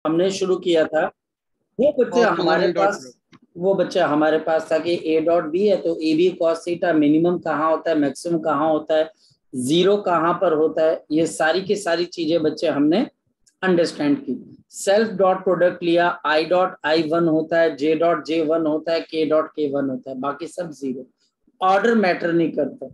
हमने शुरू किया था वो बच्चे हमारे पास था कि ए डॉट बी है तो A B cos theta minimum कहाँ होता है, मैक्सिमम कहाँ होता है, जीरो कहाँ पर होता है, ये सारी की सारी चीजें बच्चे हमने अंडरस्टैंड की। सेल्फ डॉट प्रोडक्ट लिया, आई डॉट आई वन होता है, जे डॉट जे वन होता है, के डॉट के वन होता है, बाकी सब जीरो। ऑर्डर मैटर नहीं करता,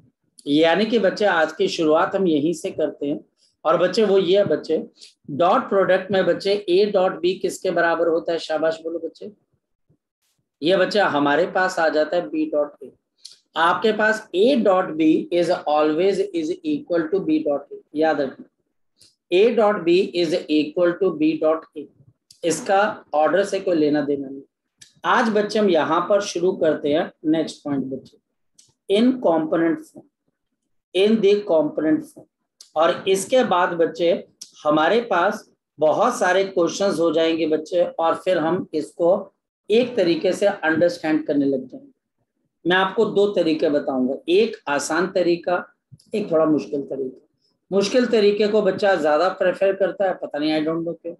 यानी कि बच्चे आज की शुरुआत हम यहीं से करते हैं। और बच्चे वो ये है बच्चे, डॉट प्रोडक्ट में बच्चे ए डॉट बी किसके बराबर होता है, शाबाश बोलो बच्चे। ये बच्चा हमारे पास आ जाता है बी डॉट ए। आपके पास A dot B is always is equal to B dot A, याद रखना A dot B is equal to B dot A, इसका ऑर्डर से कोई लेना देना नहीं। आज बच्चे हम यहां पर शुरू करते हैं नेक्स्ट पॉइंट बच्चे, in component form, in the component form. और इसके बाद बच्चे हमारे पास बहुत सारे क्वेश्चंस हो जाएंगे बच्चे, और फिर हम इसको एक तरीके से अंडरस्टैंड करने लग जाएंगे। मैं आपको दो तरीके बताऊंगा, एक आसान तरीका, एक थोड़ा मुश्किल तरीका। मुश्किल तरीके को बच्चा ज्यादा प्रेफर करता है, पता नहीं, आई डोंट नो क्यों।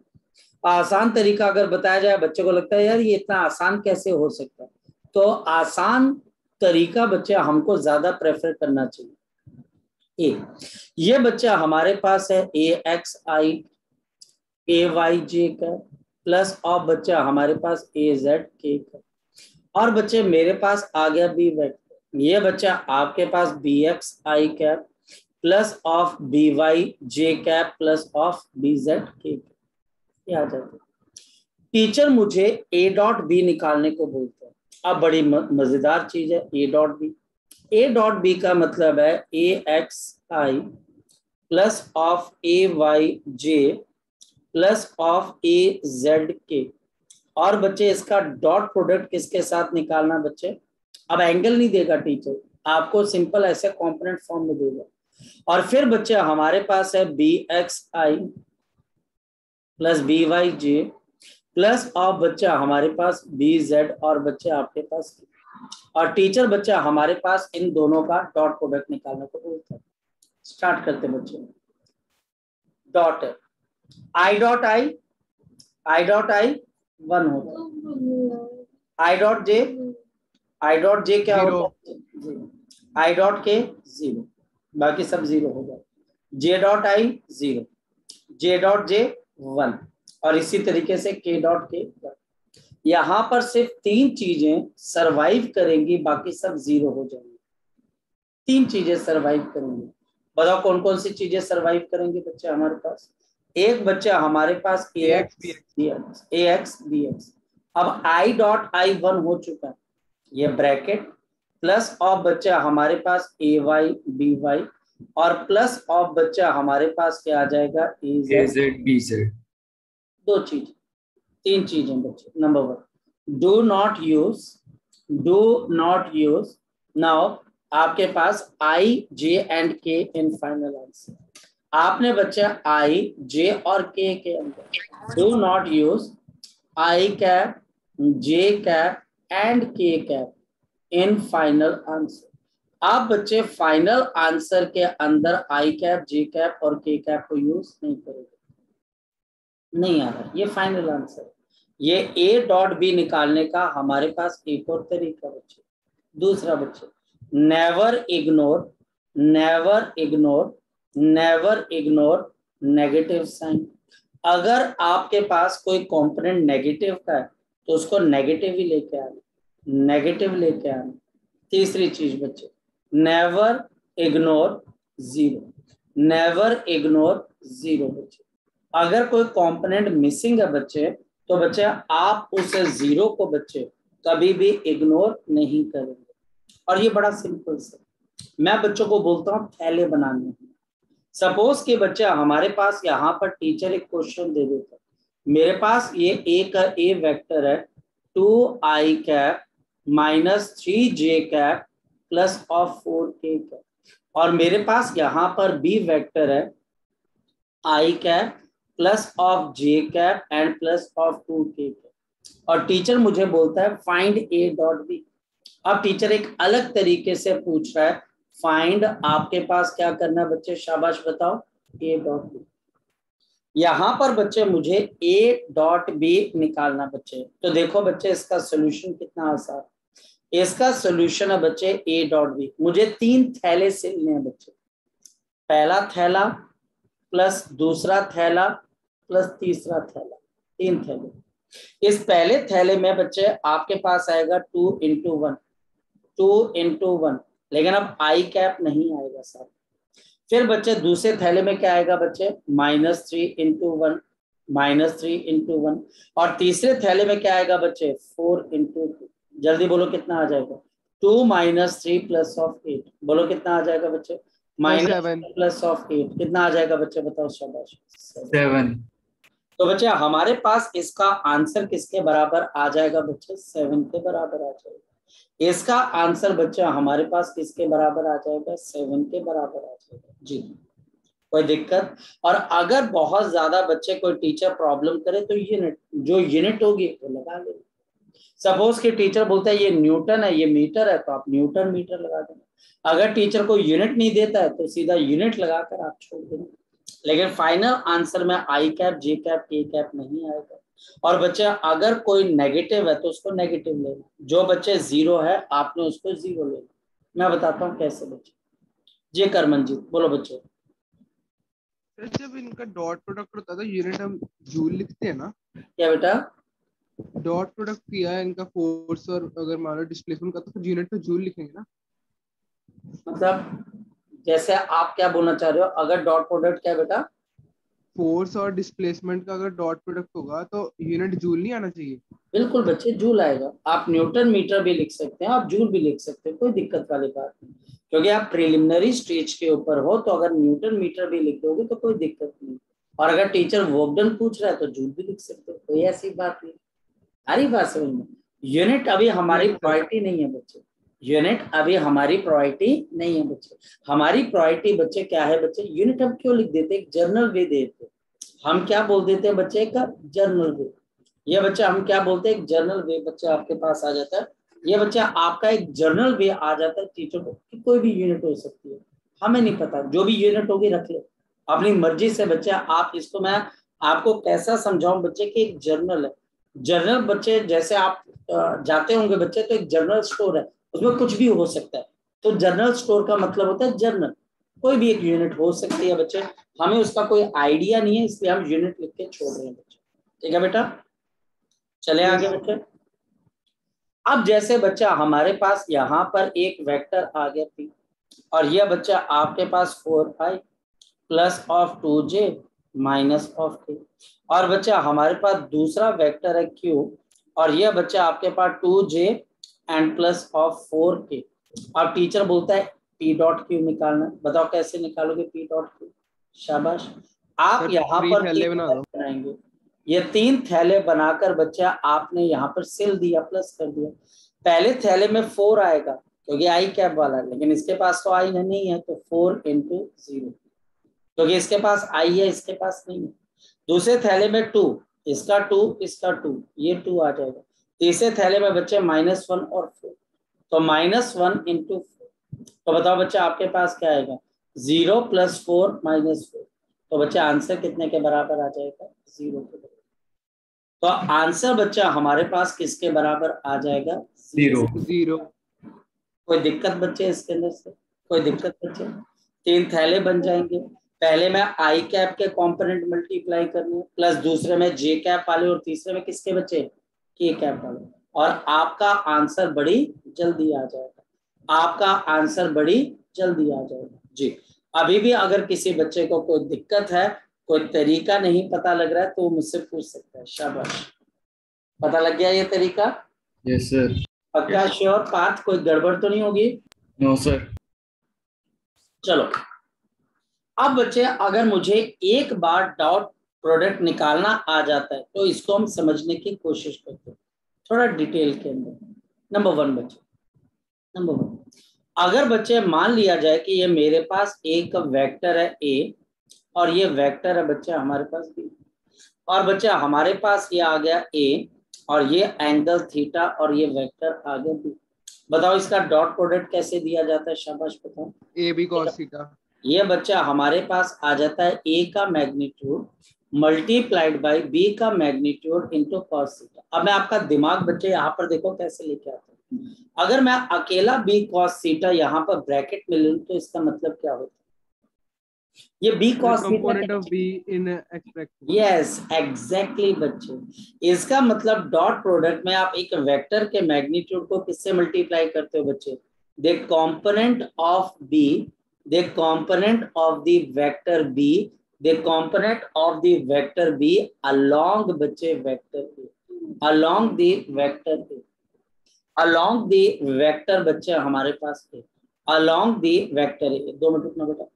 आसान तरीका अगर बताया जाए बच्चे को लगता है यार ये इतना आसान कैसे हो सकता है, तो आसान तरीका बच्चे हमको ज्यादा प्रेफर करना चाहिए। ये बच्चा हमारे पास है A X I A Y जे का प्लस ऑफ बच्चा हमारे पास ए जेड के का, और बच्चे मेरे पास आ गया बी वेक्टर। ये बच्चा आपके पास B X I cap plus of B Y J cap plus of B Z के कैप, आ जाता है। टीचर मुझे ए डॉट बी निकालने को बोलते हैं। अब बड़ी मजेदार चीज है A dot B. A dot B का मतलब है A X I plus of A Y J plus of A Z के, और बच्चे इसका डॉट प्रोडक्ट किसके साथ निकालना बच्चे, अब एंगल नहीं देगा टीचर आपको, सिंपल ऐसे कॉम्पोनेंट फॉर्म में देगा। और फिर बच्चे हमारे पास है B X I plus B Y J plus of बच्चा हमारे पास बी जेड, और बच्चे आपके पास, और टीचर बच्चा हमारे पास इन दोनों का डॉट प्रोडक्ट निकालने को बोलता है। स्टार्ट करते बच्चे, dot I dot I one होता है, आई डॉट जे क्या होता है, आई डॉट के जीरो, बाकी सब जीरो हो जाए, J dot I zero, J dot J one, और इसी तरीके से के डॉट के। यहां पर सिर्फ तीन चीजें सरवाइव करेंगी, बाकी सब जीरो हो जाएंगी। तीन चीजें सरवाइव करेंगी, बताओ कौन कौन सी चीजें सरवाइव करेंगे बच्चे हमारे पास। एक बच्चा हमारे पास ए एक्स बी एक्स। अब आई डॉट आई वन हो चुका है, ये ब्रैकेट प्लस ऑफ बच्चा हमारे पास ए वाई बी वाई, और प्लस ऑफ बच्चा हमारे पास क्या आ जाएगा ए जेड बी जेड। दो चीज, तीन चीजें बच्चे। Number one, do not use now आपके पास आई जे एंड के इन फाइनल आंसर। आपने बच्चा आई जे और के अंदर do not use I cap J cap and के कैप इन फाइनल आंसर। आप बच्चे फाइनल आंसर के अंदर आई कैप जे कैप और के कैप को यूज नहीं करेंगे, नहीं आ रहा, ये फाइनल आंसर। ये ए डॉट बी निकालने का हमारे पास एक और तरीका बच्चे। दूसरा बच्चे, नेवर इग्नोर नेगेटिव साइन। अगर आपके पास कोई कंपोनेंट नेगेटिव का है तो उसको नेगेटिव ही लेके आना, तीसरी चीज बच्चे, नेवर इग्नोर जीरो बच्चे। अगर कोई कंपोनेंट मिसिंग है बच्चे तो बच्चे आप उस जीरो को बच्चे कभी भी इग्नोर नहीं करेंगे। और ये बड़ा सिंपल से मैं बच्चों को बोलता हूँ थैले बनाने। सपोज कि बच्चे हमारे पास यहाँ पर टीचर एक क्वेश्चन दे देता है, मेरे पास ये ए का ए वेक्टर है 2i cap minus 3j cap plus of 4k cap, और मेरे पास यहाँ पर बी वेक्टर है i cap plus of j cap and plus of 2k cap, और टीचर मुझे बोलता है फाइंड a डॉट b। अब टीचर एक अलग तरीके से पूछ रहा है, फाइंड आपके पास क्या करना है बच्चे, शाबाश बताओ, a डॉट b। यहाँ पर बच्चे मुझे ए डॉट बी निकालना बच्चे। तो देखो बच्चे इसका सोल्यूशन कितना आसान, इसका सोल्यूशन है बच्चे ए डॉट बी। मुझे 3 थैले सिलने हैं बच्चे, पहला थैला प्लस दूसरा थैला प्लस तीसरा थैला, 3 थैले। इस पहले थैले में बच्चे आपके पास आएगा 2 × 1, 2 × 1, लेकिन अब आई कैप नहीं आएगा सर। फिर बच्चे दूसरे थैले में क्या आएगा बच्चे, -3 × 1, -3 × 1। और तीसरे थैले में क्या आएगा बच्चे, 4 × 2। जल्दी बोलो कितना आ जाएगा, 2 - 3 +8। बोलो कितना आ जाएगा बच्चे, -+8 कितना आ जाएगा बच्चे, बताओ शाबाश, 7। तो बच्चे हमारे पास इसका आंसर किसके बराबर आ जाएगा बच्चे, 7 के बराबर आ जाएगा। इसका आंसर बच्चा हमारे पास किसके बराबर आ जाएगा, 7 के बराबर आ जाएगा जी। कोई दिक्कत? और अगर बहुत ज्यादा बच्चे कोई टीचर प्रॉब्लम करे तो यूनिट, जो यूनिट होगी वो लगा लेंगे। सपोज कि टीचर बोलता है ये न्यूटन है, ये मीटर है, तो आप न्यूटन मीटर लगा देंगे। अगर टीचर को यूनिट नहीं देता है तो सीधा यूनिट लगाकर आप छोड़ देंगे। लेकिन फाइनल आंसर में आई कैप, जे कैप, के कैप नहीं आएगा। और बच्चे अगर कोई नेगेटिव है तो उसको नेगेटिव लेना, जो बच्चे 0 है आपने उसको 0 लेना। मैं बताता हूँ कैसे बच्चे। जी करमनजीत बोलो बच्चे। जब इनका डॉट प्रोडक्ट होता है तो यूनिट हम जूल लिखते हैं ना? क्या बेटा? डॉट प्रोडक्ट किया है इनका फोर्स और अगर मान लो डिस्प्लेसमेंट का, तो यूनिट तो जूल लिखेंगे ना? मतलब जैसे आप क्या बोलना चाह रहे हो, अगर डॉट प्रोडक्ट क्या बेटा, फोर्स और डिस्प्लेसमेंट का अगर डॉट प्रोडक्ट होगा तो यूनिट जूल नहीं आना चाहिए? बिल्कुल बच्चे जूल आएगा। आप न्यूटन मीटर भी लिख सकते हैं, आप जूल भी लिख सकते हैं, कोई दिक्कत वाली बात नहीं। क्योंकि आप प्रिलिमिनरी स्टेज के ऊपर हो तो अगर न्यूटन मीटर भी लिख दोगे तो कोई दिक्कत नहीं। और अगर टीचर वर्कडन पूछ रहा है तो जूल भी लिख सकते हो, कोई ऐसी बात नहीं। सारी बात समझ में। यूनिट अभी हमारी प्रायोरिटी नहीं है बच्चे, यूनिट अभी हमारी प्रायोरिटी नहीं है बच्चे। हमारी प्रायोरिटी बच्चे क्या है बच्चे, यूनिट हम क्यों लिख देते, एक जर्नल वे देते। हम क्या बोल देते हैं बच्चे का, जर्नल वे। ये बच्चा हम क्या बोलते हैं, एक जर्नल वे बच्चा आपके पास आ जाता है। ये बच्चा आपका एक जर्नल वे आ जाता है टीचर को कि कोई भी यूनिट हो सकती है, हमें नहीं पता, जो भी यूनिट होगी रख ले अपनी मर्जी से। बच्चा आप इसको, मैं आपको कैसा समझाऊं बच्चे कि एक जर्नल है। जर्नल बच्चे जैसे आप जाते होंगे बच्चे तो एक जर्नल स्टोर है, उसमें कुछ भी हो सकता है। तो जर्नल स्टोर का मतलब होता है जर्नल, कोई भी एक यूनिट हो सकती है बच्चे। हमें उसका कोई आइडिया नहीं है इसलिए हम यूनिट लिख के छोड़ रहे हैं बच्चे। ठीक है बेटा, चले आगे बच्चे। अब जैसे बच्चा हमारे पास यहाँ पर एक वेक्टर आ गया थी और यह बच्चा आपके पास 4i plus of 2j minus of k। और बच्चा हमारे पास दूसरा वेक्टर है q और यह बच्चा आपके पास 2j and plus of 4k। अब टीचर बोलता है p डॉट q निकालना, बताओ कैसे निकालोगे p डॉट q? शाबाश, आप यहाँ पर बनाएंगे। ये 3 थैले बनाकर बच्चा आपने यहाँ पर सिल दिया, प्लस कर दिया। पहले थैले में 4 आएगा क्योंकि आई कैप वाला है, लेकिन इसके पास तो आई नहीं है तो 4 × 0, क्योंकि इसके पास आई है इसके पास नहीं है। दूसरे थैले में 2, इसका 2 इसका 2, ये 2 आ जाएगा। तीसरे थैले में बच्चे -1 और 4, तो -1 × 4। तो बताओ बच्चा आपके पास क्या आएगा, 0 + 4 - 4। तो बच्चा आंसर कितने के बराबर आ जाएगा, 0 के बराबर। तो आंसर बच्चा हमारे पास किसके बराबर आ जाएगा, 0। कोई दिक्कत बच्चे इसके अंदर से, कोई दिक्कत बच्चे? 3 थैले बन जाएंगे। पहले में आई कैप के कंपोनेंट मल्टीप्लाई करने, प्लस दूसरे में जे कैप वाले और तीसरे में किसके बच्चे, के कैप वाले। और आपका आंसर बड़ी जल्दी आ जाएगा, आपका आंसर बड़ी जल्दी आ जाएगा जी। अभी भी अगर किसी बच्चे को कोई दिक्कत है, कोई तरीका नहीं पता लग रहा है तो मुझसे पूछ सकता है। शाबाश, पता लग गया ये तरीका? Yes sir. पक्का श्योर पाथ, कोई गड़बड़ तो नहीं होगी? No sir. चलो अब बच्चे अगर मुझे एक बार डॉट प्रोडक्ट निकालना आ जाता है तो इसको हम समझने की कोशिश करते हैं थोड़ा डिटेल के अंदर। नंबर 1 बच्चे, नंबर 1, अगर बच्चे मान लिया जाए कि ये मेरे पास एक वेक्टर है ए और ये वेक्टर है बच्चे हमारे पास बी, और बच्चा हमारे पास ये आ गया ए और ये एंगल थीटा और ये वेक्टर आ गया बी। बताओ इसका डॉट प्रोडक्ट कैसे दिया जाता है, शाबाश बताओ। AB cos theta. ये बच्चा हमारे पास आ जाता है ए का मैग्नीट्यूड मल्टीप्लाइड बाय बी का मैग्नीट्यूड इंटू कॉस थीटा। अब मैं आपका दिमाग बच्चे यहाँ पर देखो कैसे लेके आता हूँ। अगर मैं अकेला बी कॉस थीटा यहाँ पर ब्रैकेट में लूं तो इसका मतलब क्या होता है? ये B cos component of B in X bracket. Yes exactly बच्चे, इसका मतलब डॉट प्रोडक्ट में आप एक वेक्टर के मैग्नीट्यूड को किससे मल्टीप्लाई करते हो बच्चे? The component of B, the component of the vector B, the component of the vector B along बच्चे vector A, along the vector A, along the vector बच्चे हमारे पास है, along the vector A. 2 minute रुकना बेटा।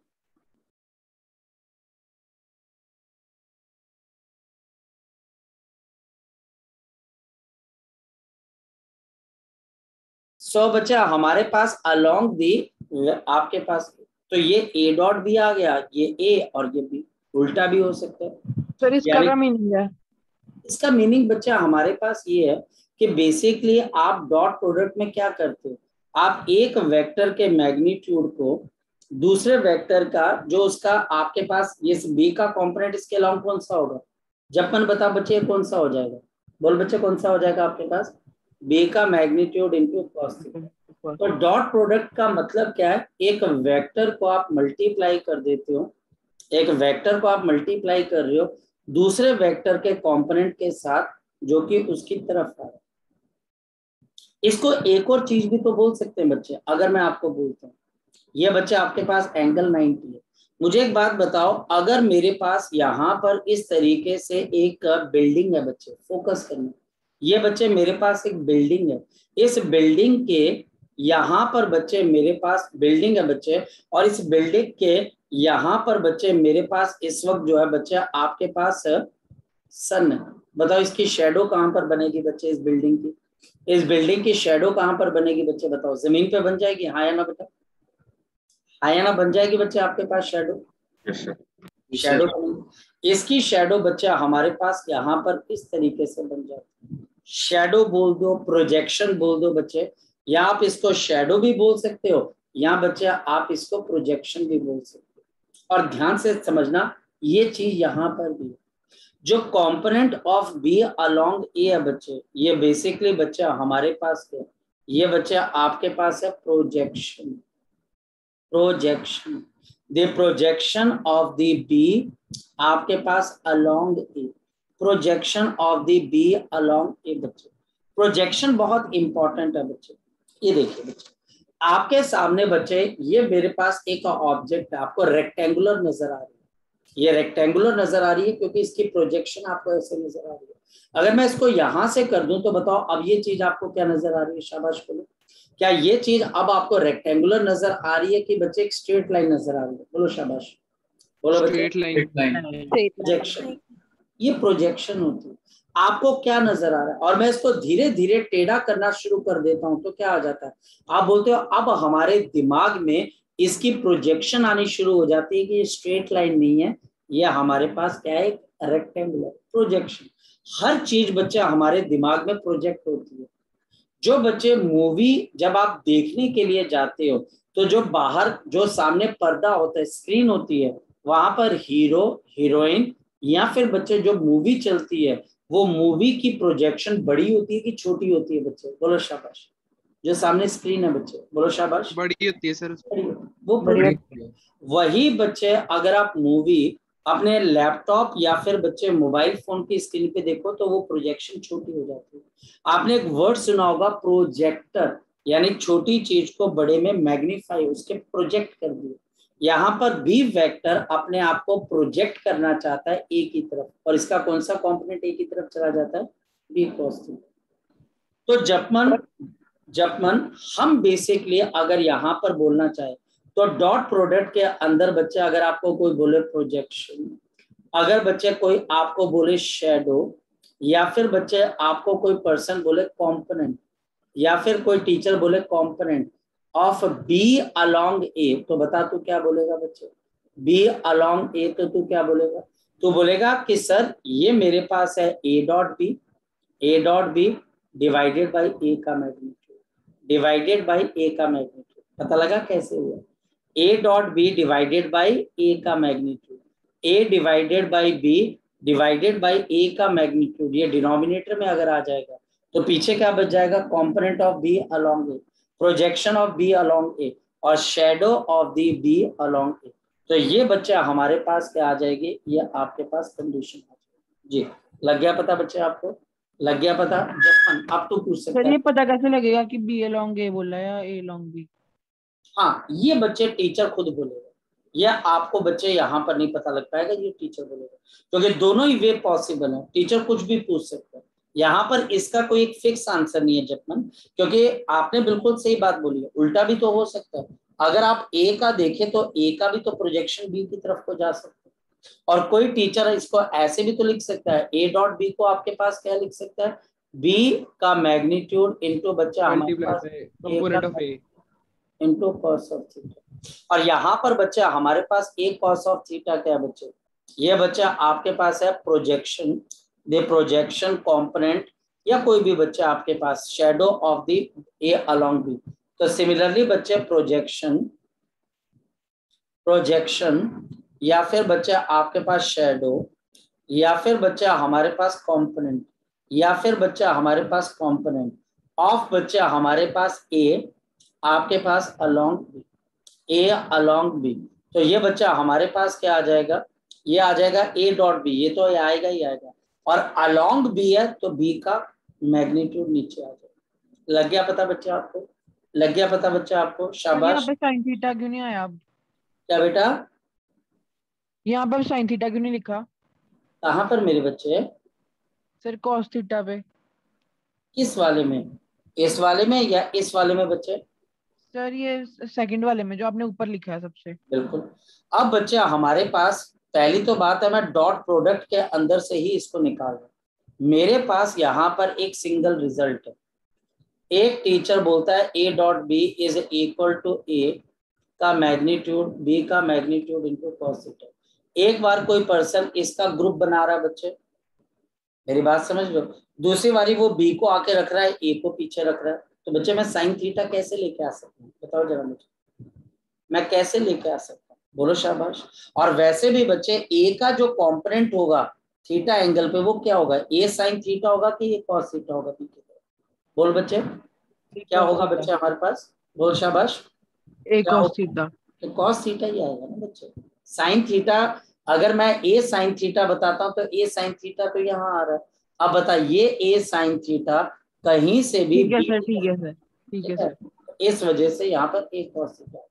सो बच्चा हमारे पास along the आपके पास, तो ये ए डॉट भी आ गया, ये ए और ये बी, उल्टा भी हो सकता है। सर इसका क्या मीनिंग है? इसका मीनिंग बच्चा हमारे पास ये है कि बेसिकली आप डॉट प्रोडक्ट में क्या करते हो, आप एक वेक्टर के मैग्नीट्यूड को दूसरे वेक्टर का जो उसका आपके पास ये बी का कंपोनेंट इसके अलावा कौन सा होगा? जब मन बता बच्चे कौन सा हो जाएगा, बोल बच्चे कौन सा हो जाएगा आपके पास? बी का मैग्नीट्यूड इंटू कॉस थीटा। तो डॉट प्रोडक्ट का मतलब क्या है? एक वेक्टर को आप मल्टीप्लाई कर देते हो, एक वेक्टर को आप मल्टीप्लाई कर रहे हो दूसरे वेक्टर के कंपोनेंट के साथ जो कि उसकी तरफ है। इसको एक और चीज भी तो बोल सकते हैं बच्चे, अगर मैं आपको बोलता हूँ ये बच्चे आपके पास एंगल 90 है, मुझे एक बात बताओ, अगर मेरे पास यहाँ पर इस तरीके से एक बिल्डिंग है बच्चे, फोकस करना, ये बच्चे मेरे पास एक बिल्डिंग है, इस बिल्डिंग के यहाँ पर बच्चे मेरे पास बिल्डिंग है बच्चे, और इस बिल्डिंग के यहाँ पर बच्चे मेरे पास इस वक्त जो है बच्चे आपके पास सन है। बताओ इसकी शेडो कहाँ पर बनेगी बच्चे? इस बिल्डिंग की, इस बिल्डिंग की शेडो कहाँ पर बनेगी बच्चे? बताओ जमीन पे बन जाएगी, हाँ या ना बेटा? हाँ या ना बन जाएगी बच्चे आपके पास शेडो? शेडो बनेगी। इसकी शेडो बच्चे हमारे पास यहाँ पर इस तरीके से बन जाती है। शेडो बोल दो, प्रोजेक्शन बोल दो बच्चे, या आप इसको शेडो भी बोल सकते हो, या बच्चे आप इसको प्रोजेक्शन भी बोल सकते हो। और ध्यान से समझना ये चीज यहाँ पर भी, जो component of B along A है बच्चे, ये बेसिकली बच्चे हमारे पास है, ये बच्चे आपके पास है projection, projection, the projection of the B आपके पास along A, projection of the B along A बच्चे। प्रोजेक्शन बहुत इंपॉर्टेंट है बच्चे। ये देखिए बच्चे आपके सामने बच्चे, ये मेरे पास एक ऑब्जेक्ट है, आपको रेक्टेंगुलर नजर आ रही है, ये रेक्टेंगुलर नजर आ रही है क्योंकि इसकी प्रोजेक्शन आपको ऐसे नजर आ रही है। अगर मैं इसको यहां से कर दूं तो बताओ अब ये चीज आपको क्या नजर आ रही है? शाबाश बोलो, क्या ये चीज अब आपको रेक्टेंगुलर नजर आ रही है कि बच्चे एक स्ट्रेट लाइन नजर आ रही है? बोलो शाबाश, बोलो बच्चे। Straight line. प्रोजेक्शन, ये प्रोजेक्शन होती है। आपको क्या नजर आ रहा है? और मैं इसको धीरे धीरे टेढ़ा करना शुरू कर देता हूं तो क्या आ जाता है? आप बोलते हो अब हमारे दिमाग में इसकी प्रोजेक्शन आनी शुरू हो जाती है कि ये स्ट्रेट लाइन नहीं है, ये हमारे पास क्या है? रेक्टेंगुलर। प्रोजेक्शन, हर चीज बच्चे हमारे दिमाग में प्रोजेक्ट होती है। जो बच्चे मूवी जब आप देखने के लिए जाते हो तो जो बाहर जो सामने पर्दा होता है, स्क्रीन होती है, वहां पर हीरो हीरोइन या फिर बच्चे जो मूवी चलती है वो मूवी की प्रोजेक्शन बड़ी होती है कि छोटी होती है बच्चे? बोलो शाबाश। जो सामने स्क्रीन है बच्चे, बोलो शाबाश। बड़ी होती है सर। वो बड़ी। वही बच्चे अगर आप मूवी अपने लैपटॉप या फिर बच्चे मोबाइल फोन की स्क्रीन पे देखो तो वो प्रोजेक्शन छोटी हो जाती है। आपने एक वर्ड सुना होगा प्रोजेक्टर, यानी छोटी चीज को बड़े में मैग्नीफाई, उसके प्रोजेक्ट कर दिए। यहाँ पर बी वेक्टर अपने आप को प्रोजेक्ट करना चाहता है ए की तरफ, और इसका कौन सा कंपोनेंट ए की तरफ चला जाता है? B cos theta. तो जपमन हम बेसिकली अगर यहाँ पर बोलना चाहे तो डॉट प्रोडक्ट के अंदर बच्चे अगर आपको कोई बोले प्रोजेक्शन, अगर बच्चे कोई आपको बोले शेडो, या फिर बच्चे आपको कोई पर्सन बोले कंपोनेंट, या फिर कोई टीचर बोले component of B along A, तो बता तू क्या बोलेगा बच्चे? बी अलोंग ए, तो तू क्या बोलेगा? तू बोलेगा कि सर ये मेरे पास है A dot B, A dot B divided by A का मैग्नीट्यूड, डिवाइडेड बाई ए का मैग्नीट्यूड। पता लगा कैसे हुआ? A dot B divided by A का magnitude, A divided by B divided by A का मैग्नीट्यूड, ये डिनोमिनेटर में अगर आ जाएगा तो पीछे क्या बच जाएगा, component of B along A, projection of B along A और shadow of the B along A. तो ये बच्चा हमारे पास क्या आ जाएगी, ये आपके पास कंडीशन आ जाएगी। जी लग गया पता बच्चे आपको, लग गया पता। जब अब तो पूछ सकता सर है ये पता कैसे लगेगा कि बी अलोंग ए बोला है या ए अलोंग बी? हाँ, ये बच्चे टीचर खुद बोलेगा, या आपको बच्चे यहाँ पर नहीं पता लग पाएगा, ये टीचर बोलेगा, क्योंकि दोनों ही वे पॉसिबल है, टीचर कुछ भी पूछ सकता है। यहाँ पर इसका कोई एक फिक्स आंसर नहीं है जपमन, क्योंकि आपने बिल्कुल सही बात बोली है, उल्टा भी तो हो सकता है। अगर आप ए का देखें तो ए का भी तो प्रोजेक्शन बी की तरफ को जा सकता है, और कोई टीचर इसको ऐसे भी तो लिख सकता है, ए डॉट बी को आपके पास क्या लिख सकता है, बी का मैग्नीट्यूड इंटू बच्चा हमारे पास component of A into cos of theta. और यहाँ पर बच्चा हमारे पास एक कॉस ऑफ थीटा क्या है बच्चे, ये बच्चा आपके पास है प्रोजेक्शन, द प्रोजेक्शन कंपोनेंट, या कोई भी बच्चा आपके पास shadow of the A along B. तो सिमिलरली बच्चे प्रोजेक्शन, प्रोजेक्शन या फिर बच्चा आपके पास शेडो, या फिर बच्चा हमारे पास कंपोनेंट, या फिर बच्चा हमारे पास कंपोनेंट ऑफ बच्चा हमारे पास ए आपके पास अलोंग बी, ए अलोंग बी। तो ये बच्चा हमारे पास क्या आ जाएगा, ये आ जाएगा ए डॉट बी, ये तो आएगा ही आएगा, और अलोंग बी है तो बी का मैग्नीट्यूड नीचे आ जाएगा। लग गया पता बच्चा आपको, लग गया पता बच्चा आपको, शाबाश। यहाँ पे साइन थीटा क्यों नहीं आया अब? क्या बेटा, यहाँ पर साइन थीटा क्यों नहीं लिखा? कहाँ पर मेरे बच्चे, सर कॉस थीटा पे। किस वाले में, इस वाले में या इस वाले में बच्चे? सर ये सेकंड वाले में जो आपने ऊपर लिखा है सबसे। बिल्कुल। अब बच्चा हमारे पास पहली तो बात है, मैं डॉट प्रोडक्ट के अंदर से ही इसको निकाल रहा हूं, मेरे पास यहाँ पर एक सिंगल रिजल्ट है। एक टीचर बोलता है A dot B is equal to A का मैग्नीट्यूड बी का मैग्नीट्यूड इनटू कॉस थीटा। एक बार कोई पर्सन इसका ग्रुप बना रहा है बच्चे, मेरी बात समझ लो, दूसरी बारी वो बी को आके रख रहा है, ए को पीछे रख रहा है, तो बच्चे मैं साइन थीटा कैसे लेके आ सकता हूँ, बताओ जरा मुझे, मैं कैसे लेके आ सकता हूँ, बोलो शाबाश। और वैसे भी बच्चे ए का जो कंपोनेंट होगा थीटा एंगल पे वो क्या होगा, ए साइन थीटा होगा कि ये कॉस थीटा होगा, बोल बच्चे क्या होगा बच्चे हमारे पास, बोल शाबाश, ए क्या कॉस होगा, थीटा। तो कॉस थीटा ही आएगा ना बच्चे। साइन थीटा अगर मैं ए साइन थीटा बताता हूँ तो ए साइन थीटा तो यहाँ आ रहा है, अब बताइए ए साइन थीटा कहीं से भी ठीक है सर, ठीक है सर, ठीक है सर। इस वजह से यहाँ पर ए कॉस थीटा।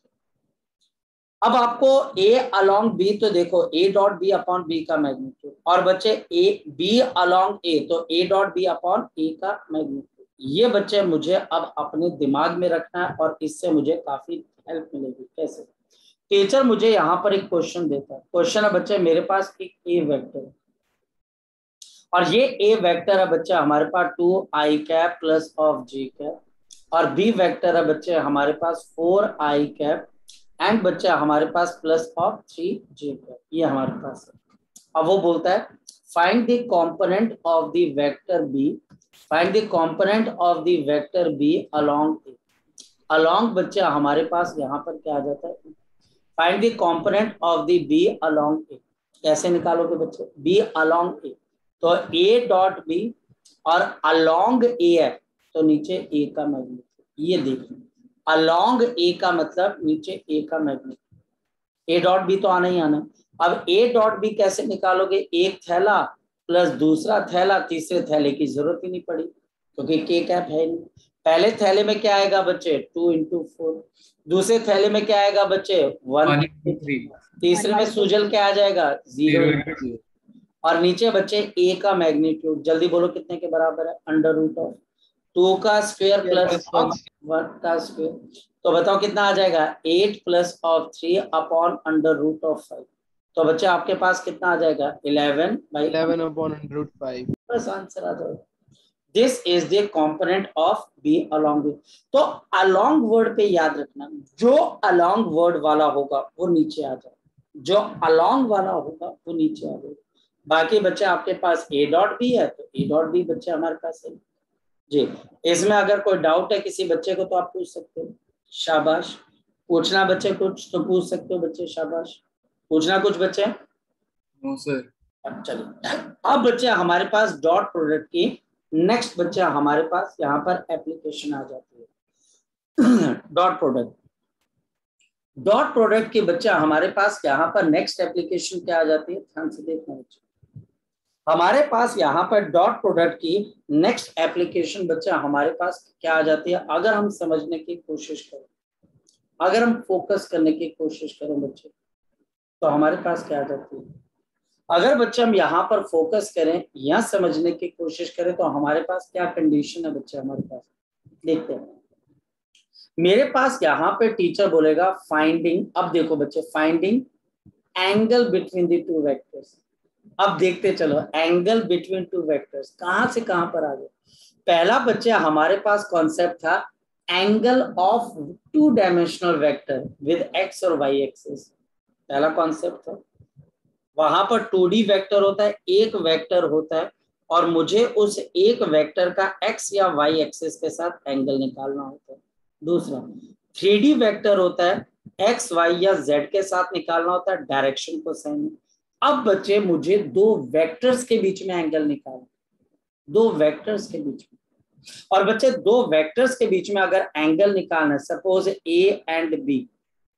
अब आपको ए अलोंग बी, तो देखो A dot B upon B का मैग्नीट्यूड, और बच्चे ए बी अलोंग ए, तो A dot B upon A का मैग्नीट्यूड। ये बच्चे मुझे अब अपने दिमाग में रखना है और इससे मुझे काफी हेल्प मिलेगी। कैसे, टीचर मुझे यहाँ पर एक क्वेश्चन देता है, क्वेश्चन है बच्चे मेरे पास एक ए वेक्टर है, और ये ए वेक्टर है बच्चा हमारे पास 2i plus of J cap, और बी वेक्टर है बच्चे हमारे पास 4i एंड बच्चा हमारे पास प्लस ऑफ 3j कैप, ये हमारे पास है। अब वो बोलता है find the component of the vector B, find the component of the vector B along A. Along बच्चा हमारे पास यहाँ पर क्या आ जाता है, find the component of the B along A. कैसे निकालोगे बच्चे, बी अलोंग ए, तो ए डॉट बी और अलोंग ए है तो नीचे ए का मैग्नीट्यूड, ये देखिए अलोंग ए का मतलब नीचे ए का मैग्नीट्यूड, ए डॉट बी तो आना ही आना। अब ए डॉट बी कैसे निकालोगे, एक थैला प्लस दूसरा थैला, तीसरे थैले की जरूरत ही नहीं पड़ी क्योंकि के कैप है नहीं। पहले थैले में क्या आएगा बच्चे 2 इंटू 4, दूसरे थैले में क्या आएगा बच्चे 1, तीसरे में सूजल क्या आ जाएगा 0, और नीचे बच्चे ए का मैग्नीट्यूड, जल्दी बोलो कितने के बराबर है, अंडर रूट ऑफ 2 का स्क्वायर प्लस 1 का स्क्वायर, तो बताओ कितना आ जाएगा 8 plus of 3 upon under root of 5, तो बच्चे आपके पास कितना आ जाएगा 11 अपॉन अंडर रूट 5, बस आंसर आ जाएगा। This is the component of B along. तो अलोंग वर्ड पे याद रखना, जो अलोंग वर्ड वाला होगा वो नीचे आ जाएगा, जो अलोंग वाला होगा वो नीचे आ जाएगा। बाकी बच्चे आपके पास ए डॉट बी है तो ए डॉट बी बच्चे हमारे पास है जी। इसमें अगर कोई डाउट है किसी बच्चे को तो आप पूछ सकते हो, शाबाश। पूछना बच्चे कुछ तो पूछ सकते हो बच्चे, शाबाश। पूछना कुछ बच्चे, नो सर। चलिए अब बच्चे हमारे पास डॉट प्रोडक्ट की नेक्स्ट बच्चा हमारे पास यहाँ पर एप्लीकेशन आ जाती है। डॉट प्रोडक्ट के बच्चा हमारे पास यहाँ पर नेक्स्ट एप्लीकेशन क्या आ जाती है, ध्यान से देखना बच्चे। हमारे पास यहाँ पर डॉट प्रोडक्ट की नेक्स्ट एप्लीकेशन बच्चा हमारे पास क्या आ जाती है, अगर हम समझने की कोशिश करें, अगर हम फोकस करने की कोशिश करें बच्चे, तो हमारे पास क्या आ जाती है। अगर बच्चे हम यहाँ पर फोकस करें या समझने की कोशिश करें तो हमारे पास क्या कंडीशन है बच्चे, हमारे पास देखते हैं। मेरे पास यहाँ पे टीचर बोलेगा फाइंडिंग, अब देखो बच्चे finding angle between the two vectors. अब देखते चलो एंगल बिटवीन टू वेक्टर्स कहां से कहां पर आ गए। पहला बच्चे हमारे पास कॉन्सेप्ट था angle of two dimensional vector with x और वाई एक्सिस, पहला कॉन्सेप्ट था। वहां पर 2D वेक्टर होता है, एक वेक्टर होता है और मुझे उस एक वेक्टर का एक्स या वाई एक्सिस के साथ एंगल निकालना होता है। दूसरा 3D वेक्टर होता है, एक्स वाई या जेड के साथ निकालना होता है डायरेक्शन कोसाइन। अब बच्चे मुझे दो वेक्टर्स के बीच में एंगल निकालना, दो वेक्टर्स के बीच में, और बच्चे दो वेक्टर्स के बीच में अगर एंगल निकालना है, सपोज ए एंड बी,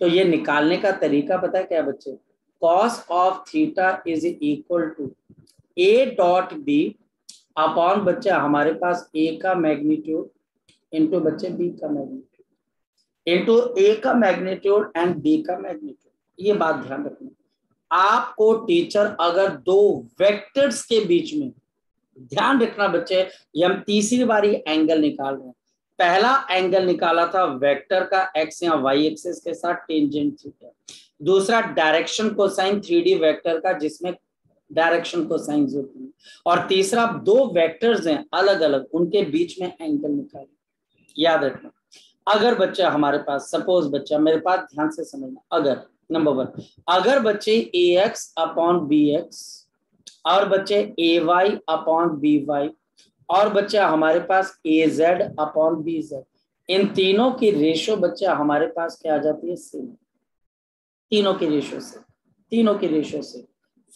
तो ये निकालने का तरीका पता है क्या बच्चे, cos of theta is equal to A dot B upon बच्चे हमारे पास ए का मैग्नीट्यूड इंटू बच्चे बी का मैग्नीट्यूड इंटू ए का मैग्नीट्यूड एंड बी का मैग्नीट्यूड। ये बात ध्यान रखना, आपको टीचर अगर दो वेक्टर्स के बीच में, ध्यान रखना बच्चे, ये हम तीसरी बारी एंगल निकाल रहे हैं। पहला एंगल निकाला था वेक्टर का एक्स या वाई एक्सिस के साथ टेंजेंट थीटा, दूसरा डायरेक्शन कोसाइन 3D वेक्टर का जिसमें डायरेक्शन कोसाइन होती है, और तीसरा दो वेक्टर्स हैं अलग अलग, उनके बीच में एंगल निकाले। याद रखना, अगर बच्चा हमारे पास सपोज बच्चा मेरे पास ध्यान से समझना, अगर नंबर 1 अगर बच्चे ax अपॉन bx और बच्चे ay अपॉन by और बच्चा हमारे पास az अपॉन bz, इन तीनों की रेशो बच्चा हमारे पास क्या आ जाती है, सेम, तीनों की रेशो से।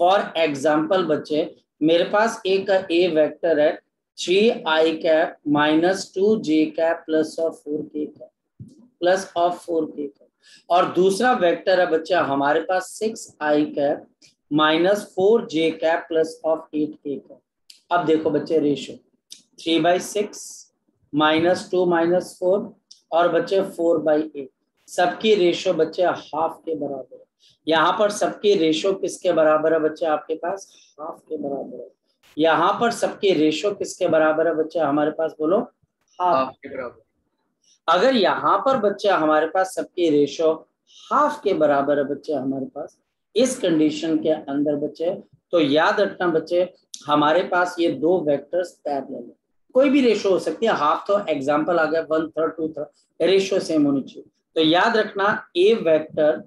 फॉर एग्जाम्पल बच्चे मेरे पास एक ए वेक्टर है 3i cap minus 2j cap plus of 4k का, और दूसरा वेक्टर है बच्चा हमारे पास 6i cap minus 4j cap plus of 8k का। अब देखो बच्चे रेशो 3/6 माइनस 2 माइनस 4 और बच्चे 4/8, सबकी रेशो बच्चे हाफ के बराबर है। यहाँ पर सबकी रेशो किसके बराबर है बच्चे, आपके पास हाफ के बराबर है। यहाँ पर सबकी रेशो किसके बराबर है बच्चे, हमारे पास बोलो हाफ के बराबर। अगर यहाँ पर बच्चे हमारे पास सबकी रेशो हाफ के बराबर है बच्चे हमारे पास इस कंडीशन के अंदर बच्चे, तो याद रखना बच्चे हमारे पास ये दो वेक्टर्स पैरेलल है। कोई भी रेशो हो सकती है, हाफ तो एग्जांपल आ गया, 1/3 2/3, रेशो सेम होनी चाहिए। तो याद रखना ए वेक्टर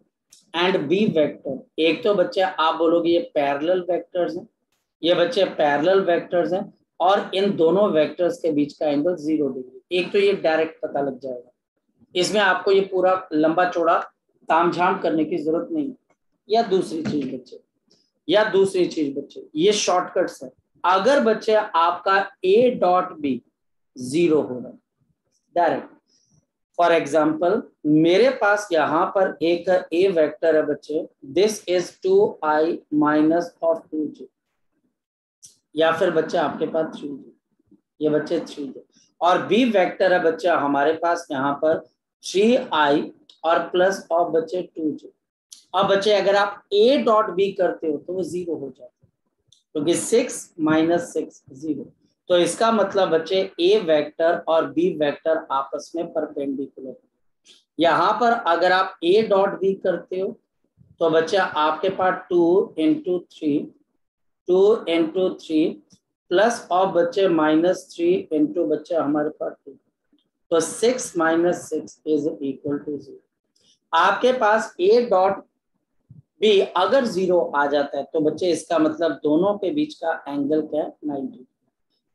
एंड बी वेक्टर, एक तो बच्चे आप बोलोगे ये पैरेलल वेक्टर्स हैं, ये बच्चे पैरेलल वेक्टर्स हैं, और इन दोनों वेक्टर्स के बीच का एंगल 0 डिग्री। एक तो ये डायरेक्ट पता लग जाएगा, इसमें आपको ये पूरा लंबा चौड़ा तामझाम करने की जरूरत नहीं। या दूसरी चीज बच्चे ये शॉर्टकट्स है। अगर बच्चे आपका ए डॉट बी 0 हो रहा है डायरेक्ट, फॉर एग्जाम्पल मेरे पास यहाँ पर एक ए वेक्टर है बच्चे, this is 2i minus of 2j, या फिर बच्चे आपके पास 3j, ये बच्चे 3j, और बी वेक्टर है बच्चा हमारे पास यहाँ पर 3i और प्लस ऑफ बच्चे 2j। अब बच्चे अगर आप a डॉट बी करते हो तो वो 0 हो जाता है, क्योंकि 6 माइनस 6 0। तो इसका मतलब बच्चे a वेक्टर और b वेक्टर आपस में परपेंडिकुलर है। यहाँ पर अगर आप a डॉट बी करते हो तो बच्चे आपके पास 2 इंटू 3 प्लस ऑफ बच्चे माइनस 3 इंटू बच्चे हमारे पास 2, तो 6 माइनस 6 इज इक्वल टू 0। आपके पास a डॉट बी अगर 0 आ जाता है तो बच्चे इसका मतलब दोनों के बीच का एंगल क्या है, 90।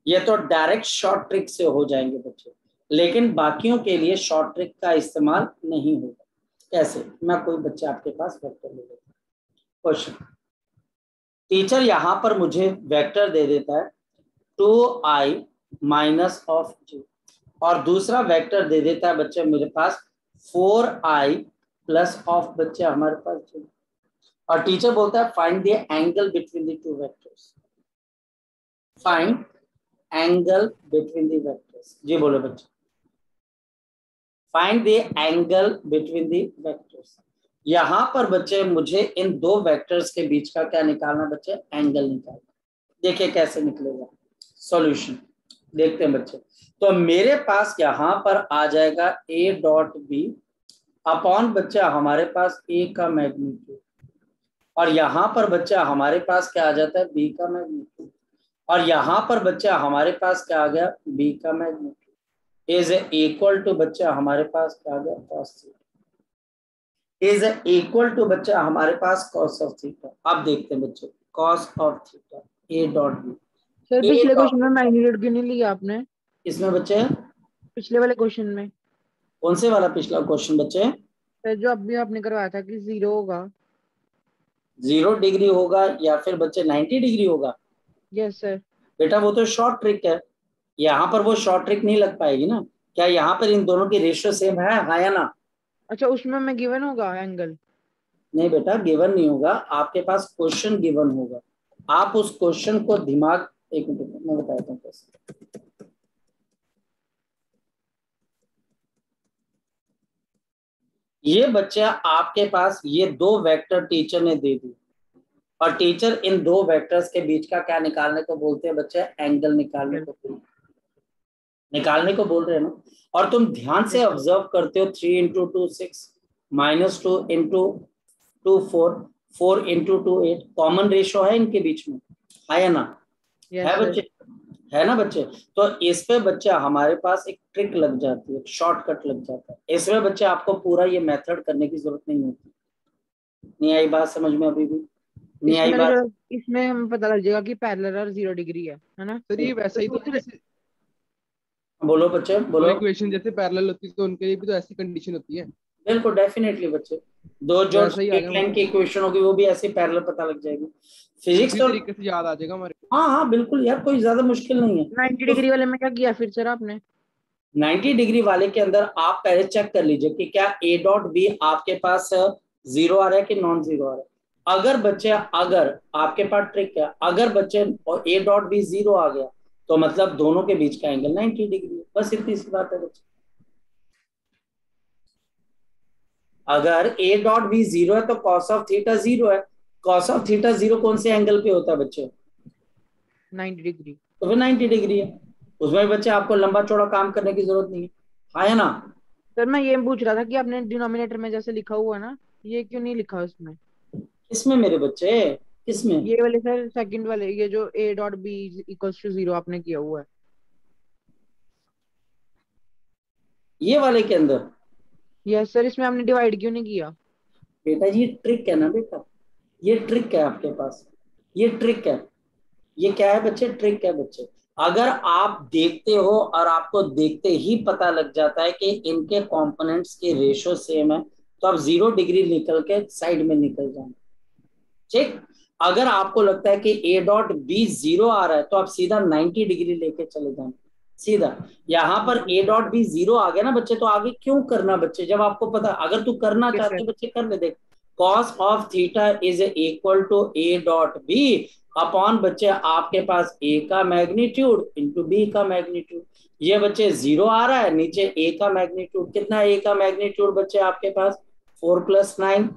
ये तो डायरेक्ट शॉर्ट ट्रिक से हो जाएंगे बच्चे, लेकिन बाकियों के लिए शॉर्ट ट्रिक का इस्तेमाल नहीं होगा। कैसे, मैं कोई बच्चे आपके पास वेक्टर ले लेता हूं, क्वेश्चन टीचर यहाँ पर मुझे वेक्टर दे देता है 2i माइनस ऑफ j, और दूसरा वेक्टर दे देता है बच्चे मेरे पास 4i प्लस ऑफ बच्चे हमारे पास j, और टीचर बोलता है find the angle between the two vectors, find angle between the vectors. जी बोलो बच्चे, find the angle between the vectors. यहाँ पर बच्चे मुझे इन दो वेक्टर्स के बीच का क्या निकालना बच्चे, एंगल निकालना। देखिए कैसे निकलेगा सॉल्यूशन, देखते हैं बच्चे। तो मेरे पास यहाँ पर आ जाएगा a डॉट बी अपॉन बच्चा हमारे पास a का मैग्नीट्यूड, और यहाँ पर बच्चा हमारे पास क्या आ जाता है b का मैग्नीट्यूड, और यहाँ पर बच्चा हमारे पास क्या आ गया b का मैग्नीट्यूड इज इक्वल टू बच्चा हमारे पास क्या आ गया cos theta, is equal to बच्चा हमारे पास cos ऑफ थीटा। अब देखते हैं बच्चे cos of theta a dot B. Sir पिछले क्वेश्चन में मैग्नीट्यूड क्यों नहीं लिया आपने? इसमें बच्चे पिछले वाले क्वेश्चन में। कौन से वाला पिछला क्वेश्चन बच्चे? सर जो अभी आपने करवाया था कि 0 होगा। 0 डिग्री होगा या फिर बच्चे 90 डिग्री होगा? Yes sir. बेटा वो तो शॉर्ट ट्रिक है, यहाँ पर वो शॉर्ट ट्रिक नहीं लग पाएगी ना। क्या यहाँ पर इन दोनों की रेशियो सेम है, हाँ या ना? अच्छा उसमें मैं गिवन होगा एंगल? नहीं बेटा गिवन नहीं होगा, आपके पास क्वेश्चन गिवन होगा। आप उस क्वेश्चन को दिमाग, एक मिनट मैं बताता हूँ कैसे। ये बच्चा आपके पास ये दो वेक्टर टीचर ने दे दी, और टीचर इन दो वेक्टर्स के बीच का क्या निकालने को बोलते हैं बच्चे, एंगल निकालने को बोल रहे हैं ना। और तुम ध्यान से ऑब्जर्व करते हो 3 into 2 6 minus 2 into 2 4 4 into 2 8, common ratio है इनके बीच में, है या ना? है बच्चे, है ना बच्चे? तो इस पे बच्चा हमारे पास एक ट्रिक लग जाती है, शॉर्टकट लग जाता है। इसमें बच्चे आपको पूरा ये मेथड करने की जरूरत नहीं होती। नहीं आई बात समझ में? अभी भी नहीं आई बात? इसमें हमें पता लग जाएगा कि पैरेलल और 0 डिग्री है ना सर ये वैसा ही तो है जैसे, बोलो बच्चे बोलो। इक्वेशन जैसे पैरेलल होती है तो उनके लिए भी तो ऐसी कंडीशन होती है। बिल्कुल डेफिनेटली बच्चे, दो जो एक लाइन की इक्वेशन होगी वो भी ऐसे पैरेलल पता लग जाएगी। फिजिक्स तो तरीके से याद आ जाएगा हमारे। हाँ हाँ बिल्कुल यार, कोई ज्यादा मुश्किल नहीं है। 90 डिग्री वाले में क्या किया फिर सर आपने? 90 डिग्री वाले के अंदर आप पहले चेक कर लीजिए कि क्या a डॉट बी आपके पास 0 आ रहा है कि नॉन 0 आ रहा है। अगर बच्चे, अगर आपके पास ट्रिक है, अगर बच्चे और a डॉट बी 0 आ गया तो मतलब दोनों के बीच का एंगल 90 डिग्री है। बस इतनी सी बात है बच्चे। अगर a डॉट बी 0 है तो cos ऑफ थीटा 0 है। cos ऑफ थीटा 0 कौन से एंगल पे होता है बच्चे? 90 डिग्री। तो फिर 90 डिग्री है। उसमें भी बच्चे आपको लंबा चौड़ा काम करने की जरूरत नहीं है, हाँ है ना? सर मैं ये पूछ रहा था कि आपने डिनोमिनेटर में जैसे लिखा हुआ ना, ये क्यों नहीं लिखा उसमें? किसमें मेरे बच्चे, किसमें? ये वाले सर सेकंड वाले, ये जो a dot b equals to 0 आपने किया हुआ है, ये वाले के अंदर? Yes sir. इसमें आपने डिवाइड क्यों नहीं किया? बेटा जी ट्रिक है ना बेटा, ये ट्रिक है आपके पास, ये ट्रिक है। ये क्या है बच्चे? ट्रिक है बच्चे। अगर आप देखते हो और आपको देखते ही पता लग जाता है कि इनके कंपोनेंट्स के रेशियो सेम है तो आप 0 डिग्री निकल के साइड में निकल जाए, ठीक। अगर आपको लगता है कि a डॉट बी 0 आ रहा है तो आप सीधा 90 डिग्री लेके चले जाए सीधा। यहाँ पर a डॉट बी 0 आ गया ना बच्चे, तो आगे क्यों करना बच्चे जब आपको पता? अगर तू करना चाहते बच्चे कर ले, देख cos of theta is equal to a dot B upon बच्चे आपके पास a का मैग्नीट्यूड इंटू b का मैग्नीट्यूड। ये बच्चे 0 आ रहा है, नीचे a का मैग्नीट्यूड कितना है? a का मैग्नीट्यूड बच्चे आपके पास 4 + 9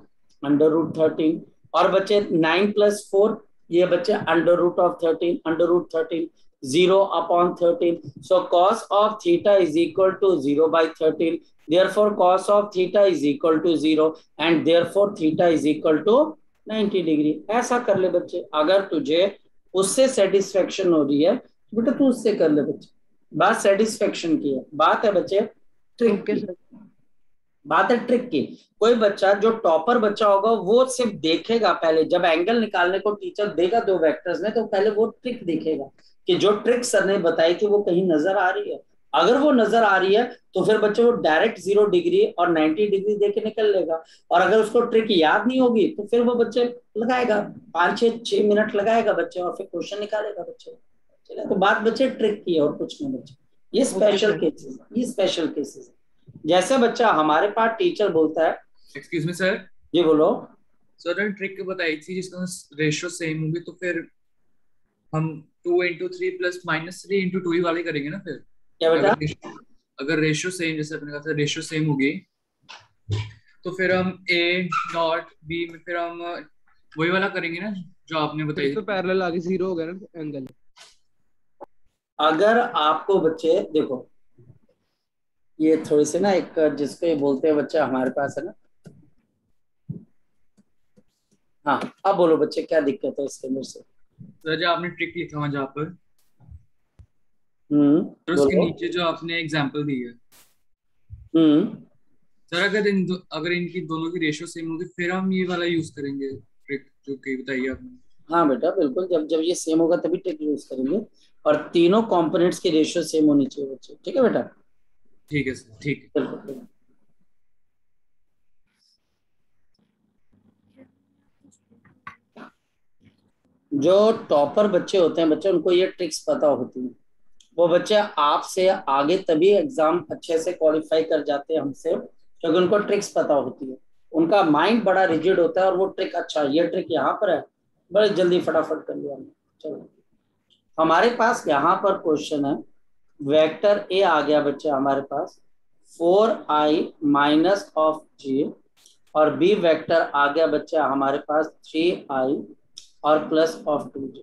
√13, और बच्चे 9 + 4 ये बच्चे √13 0 upon 13। So cos of theta is equal to 0/13, therefore cos of theta is equal to 0 and therefore theta is equal to 90 degree. ऐसा कर ले बच्चे, अगर तुझे उससे सेटिस्फेक्शन हो रही है बेटा तू उससे कर ले बच्चे। बात सेटिस्फेक्शन की है, बात है बच्चे ट्रिक की, बात है ट्रिक की। कोई बच्चा जो टॉपर बच्चा होगा वो सिर्फ देखेगा, पहले जब एंगल निकालने को टीचर देगा दो वेक्टर्स में तो पहले वो ट्रिक देखेगा कि जो ट्रिक सर ने बताई थी वो कहीं नजर आ रही है। अगर वो नजर आ रही है तो फिर बच्चे वो डायरेक्ट 0 डिग्री और 90 डिग्री दे के निकल लेगा। और अगर उसको ट्रिक याद नहीं होगी तो फिर वो बच्चे लगाएगा 5-6 मिनट लगाएगा बच्चे और फिर क्वेश्चन निकालेगा बच्चे। चलिए, तो बात बच्चे ट्रिक की है और कुछ नहीं बच्चे। ये स्पेशल केसेस, ये स्पेशल केसेस। जैसे बच्चा हमारे पास टीचर बोलता है, एक्सक्यूज मी सर, जी बोलो। सर ट्रिक बताई थी जिसका रेशियो सेम होगी तो फिर हम 2 into 3 प्लस -3 into 2 ही वाले करेंगे ना फिर। क्या बेटा? अगर रेशियो सेम, जैसे अपने कहा था रेशियो सेम होगी तो फिर हम A डॉट B में फिर हम वही वाला करेंगे ना जो आपने बताई फिर तो थी। पैरेलल आगे 0 हो गया ना एंगल। अगर आपको बच्चे देखो, ये थोड़ी सी ना एक जिसको ये बोलते हैं बच्चे हमारे पास है ना। हाँ, अब बोलो बच्चे क्या दिक्कत है इसके अंदर से। सर जो आपने ट्रिक लिखा हुआ जहाँ पर, और उसके बोलो। नीचे जो आपने एग्जांपल दी है हम्म सर, अगर इनकी दोनों की रेशियो सेम होगी फिर हम ये वाला यूज करेंगे ट्रिक जो कि बताइए आपने। हाँ बेटा बिल्कुल, जब जब ये सेम होगा तभी ट्रिक यूज करेंगे। और तीनों कंपोनेंट्स की रेशियो सेम होनी चाहिए बच्चे, ठीक है बेटा? ठीक है सर, ठीक है। बिल्कुल बिल्कुल। जो टॉपर बच्चे होते हैं बच्चे, उनको ये ट्रिक्स पता होती हैं। वो बच्चे आपसे आगे तभी एग्जाम अच्छे से क्वालिफाई कर जाते हैं हमसे, क्योंकि उनको ट्रिक्स पता होती है। उनका माइंड बड़ा रिजिड होता है और वो ट्रिक, अच्छा ये ट्रिक यहाँ पर है, बड़े जल्दी फटाफट कर लिया हमने। चलो, हमारे पास यहाँ पर क्वेश्चन है, वेक्टर ए आ गया बच्चे हमारे पास 4i माइनस ऑफ जे, और बी वेक्टर आ गया बच्चे हमारे पास 3i और plus of 2j।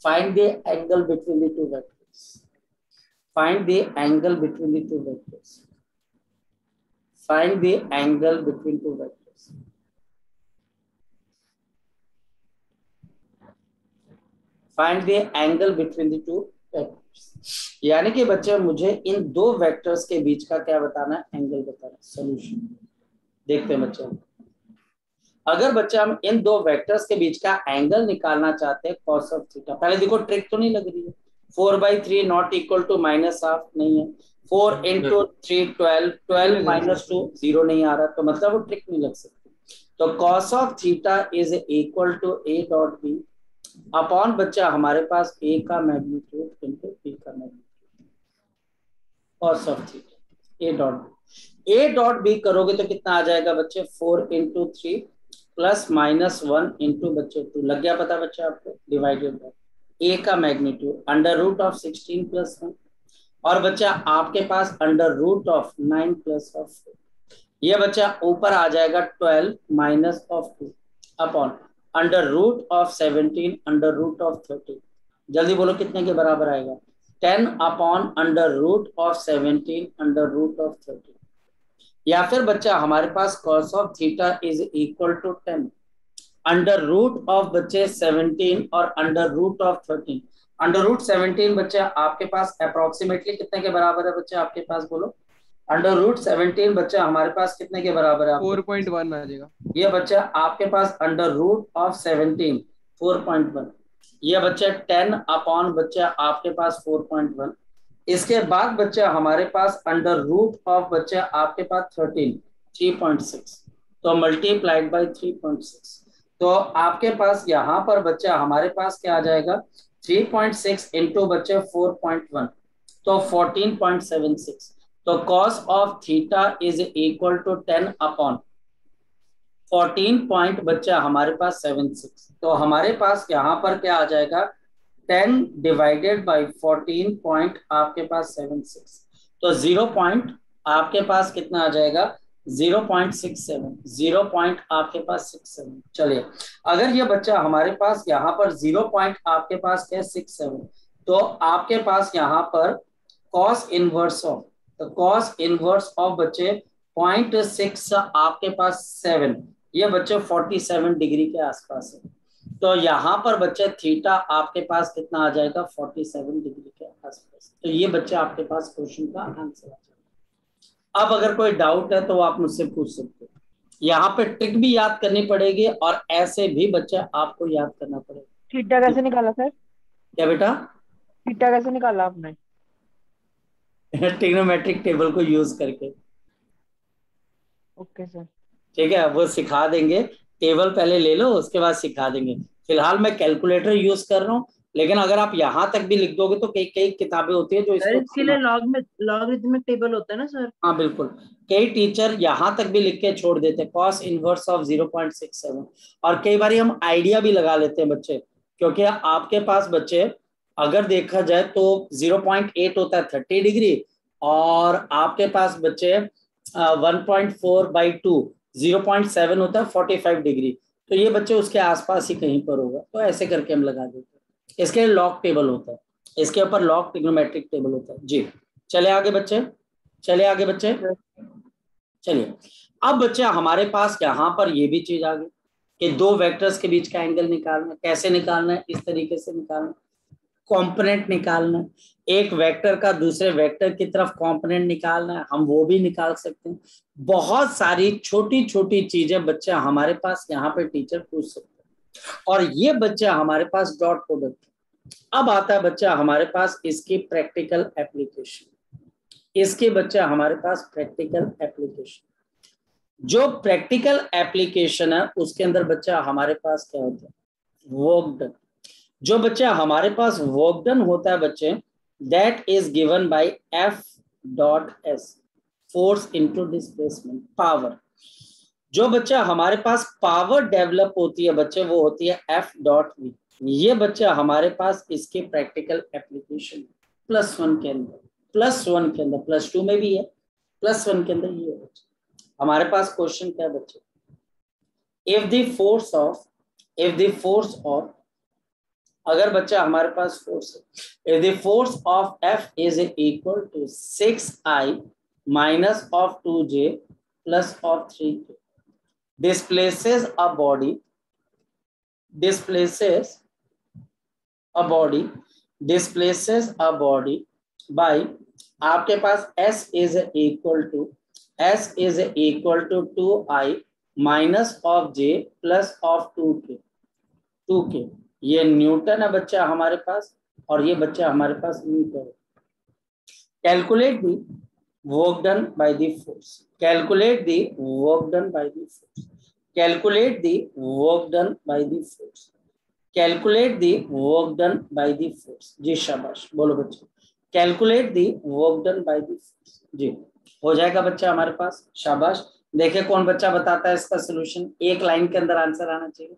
Find the angle between the two vectors. Find the angle between the two vectors. Find the angle between two vectors. Find the angle between the two vectors. यानी कि बच्चे मुझे इन दो vectors के बीच का क्या बताना है, एंगल बताना है। सोल्यूशन देखते हैं बच्चे। अगर बच्चे हम इन दो वेक्टर्स के बीच का एंगल निकालना चाहते हैं cos ऑफ थीटा, पहले देखो ट्रिक तो नहीं लग रही है। 4/3 नॉट इक्वल टू -1/2 नहीं है। 4 into 3 12, 12 - 2 0 नहीं आ रहा, तो मतलब वो ट्रिक नहीं लग सकती। तो cos of theta is equal to a dot B upon बच्चा हमारे पास a का मैग्नीट्यूड इंटू b का magnitude. cos of theta a dot B, a dot B करोगे तो कितना आ जाएगा बच्चे, 4 into 3 प्लस -1 इंटू बच्चे 2, लग गया पता बच्चे आपको, डिवाइडेड बाय a का magnitude under root of 16 plus 1, और बच्चा आपके पास under root of 9 plus of 4। ये बच्चा ऊपर आ जाएगा 12 minus of 2 upon under root of 17 under root of 13। जल्दी बोलो कितने के बराबर आएगा, 10 upon under root of 17 under root of 13। या फिर बच्चा हमारे पास cos of theta is equal to 10 under root of बच्चे 17 और under root of 13। Under root 17 बच्चे आपके पास अप्रोक्सीमेटली कितने के बराबर है बच्चे आपके पास, बोलो। अंडर रूट 17 बच्चा हमारे पास कितने के बराबर है? 4.1 आ जाएगा। ये बच्चा आपके पास अंडर रूट ऑफ 17 4.1। ये बच्चा 10 अपॉन बच्चा आपके पास 4.1। इसके बाद बच्चा हमारे पास अंडर रूट ऑफ बच्चा आपके पास 13 3.6, तो मल्टीप्लाइड बाय 3.6। तो आपके पास यहाँ पर बच्चा हमारे पास क्या आ जाएगा, 3.6 इंटू बच्चे 4.1, तो 14.76। तो cos of theta is equal to 10 upon 14 point बच्चा हमारे पास 76। तो हमारे पास यहाँ पर क्या आ जाएगा, 10 डिवाइडेड बाय 14 पॉइंट आपके पास 76, तो 0 पॉइंट आपके पास कितना आ जाएगा, 0.67, 0 पॉइंट आपके पास 67। चलिए, अगर ये बच्चा हमारे पास यहाँ पर 0 पॉइंट आपके पास क्या 67, तो आपके पास यहाँ पर कॉस इनवर्स ऑफ, तो कॉस इनवर्स ऑफ बच्चे 0.6 आपके पास 7, ये बच्चे 47 डिग्री के आसपास है। तो यहाँ पर बच्चे थीटा आपके पास कितना आ जाएगा, 47 डिग्री के आसपास। तो ये बच्चे आपके पास क्वेश्चन का आंसर आ जाएगा। अब अगर कोई डाउट है तो आप मुझसे पूछ सकते हो। यहाँ पे ट्रिक भी याद करनी पड़ेगी और ऐसे भी बच्चे आपको याद करना पड़ेगा। थीटा कैसे निकाला सर? क्या बेटा? थीटा कैसे निकाला आपने? ट्रिग्नोमेट्रिक टेबल को यूज करके। Okay sir. ठीक है, वो सिखा देंगे, टेबल पहले ले लो उसके बाद सिखा देंगे। फिलहाल मैं कैलकुलेटर यूज कर रहा हूँ, लेकिन अगर आप यहाँ तक भी लिख दोगे तो कई कई किताबें होती है जो सर इसको इसके लिए लॉगरिथमिक टेबल होता है ना सर? हाँ बिल्कुल, कई टीचर यहाँ तक भी लिख के छोड़ देते हैं कॉस इनवर्स ऑफ 0.67, और कई बार हम आइडिया भी लगा लेते हैं बच्चे, क्योंकि आपके पास बच्चे अगर देखा जाए तो 0.8 होता है 30 डिग्री, और आपके पास बच्चे 1.4/2 0.7 होता है 45 डिग्री, तो ये बच्चे उसके आसपास ही कहीं पर होगा, तो ऐसे करके हम लगा देते हैं। इसके लॉग टेबल होता है, इसके ऊपर लॉग ट्रिग्नोमेट्रिक टेबल होता है जी। चले आगे बच्चे, चले आगे बच्चे, चलिए। अब बच्चे हमारे पास यहाँ पर ये भी चीज आ गई कि दो वेक्टर्स के बीच का एंगल निकालना है। कैसे निकालना है? इस तरीके से निकालना, कंपोनेंट निकालना है, एक वेक्टर का दूसरे वेक्टर की तरफ कंपोनेंट निकालना है, हम वो भी निकाल सकते हैं। बहुत सारी छोटी छोटी चीजें बच्चे हमारे पास यहाँ पे टीचर पूछ सकते हैं, और ये बच्चे हमारे पास डॉट प्रोडक्ट। अब आता है बच्चा हमारे पास इसकी प्रैक्टिकल एप्लीकेशन, इसके बच्चे हमारे पास प्रैक्टिकल एप्लीकेशन। जो प्रैक्टिकल एप्लीकेशन है उसके अंदर बच्चा हमारे पास क्या होता है? Work done. जो बच्चा हमारे पास वर्क डन होता है बच्चे, that is given by F dot S, force into displacement, power. जो बच्चा हमारे पास पावर डेवलप होती है बच्चे, वो होती है F डॉट V। ये बच्चा हमारे पास इसके प्रैक्टिकल एप्लीकेशन +1 के अंदर, +1 के अंदर, +2 में भी है, +1 के अंदर ये है बच्चे। हमारे पास क्वेश्चन क्या है बच्चे? इफ द फोर्स ऑफ, अगर बच्चा हमारे पास फोर्स है, if the force of F is equal to 6I minus of 2J plus of 3K, displaces a body by, आपके पास S is equal to 2I minus of J plus of 2K। ये Newton है बच्चा हमारे पास, और ये बच्चा हमारे पास मीटर है। Calculate the work done by the force, calculate the work done by the force, calculate the work done by the force, calculate the work done by the force. जी शाबाश, बोलो बच्चे, calculate the work done by the force. जी हो जाएगा बच्चा हमारे पास, शाबाश। देखे कौन बच्चा बताता है इसका सोल्यूशन, एक लाइन के अंदर आंसर आना चाहिए।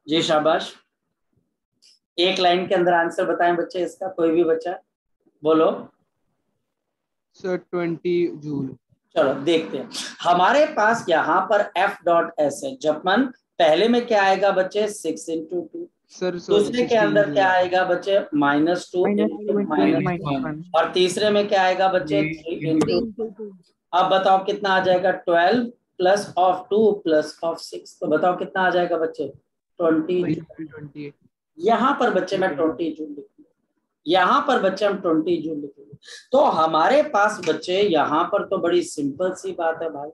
जी शाबाश, एक लाइन के अंदर आंसर बताएं बच्चे इसका, कोई भी बच्चा बोलो। Sir 20 joule. चलो देखते हैं, हमारे पास यहाँ पर F डॉट S है। जबमन पहले में क्या आएगा बच्चे? 6 × 2। सर दूसरे के अंदर क्या आएगा बच्चे? -2 -1 और तीसरे में क्या आएगा बच्चे? 3 × अब बताओ कितना आ जाएगा? 12 प्लस ऑफ 2 प्लस ऑफ 6, तो बताओ कितना आ जाएगा बच्चे? 20। यहाँ पर बच्चे मैं 20 जूल लिखूंगा, यहाँ पर बच्चे हम 20 जूल लिखेंगे। तो हमारे पास बच्चे यहाँ पर तो बड़ी सिंपल सी बात है भाई,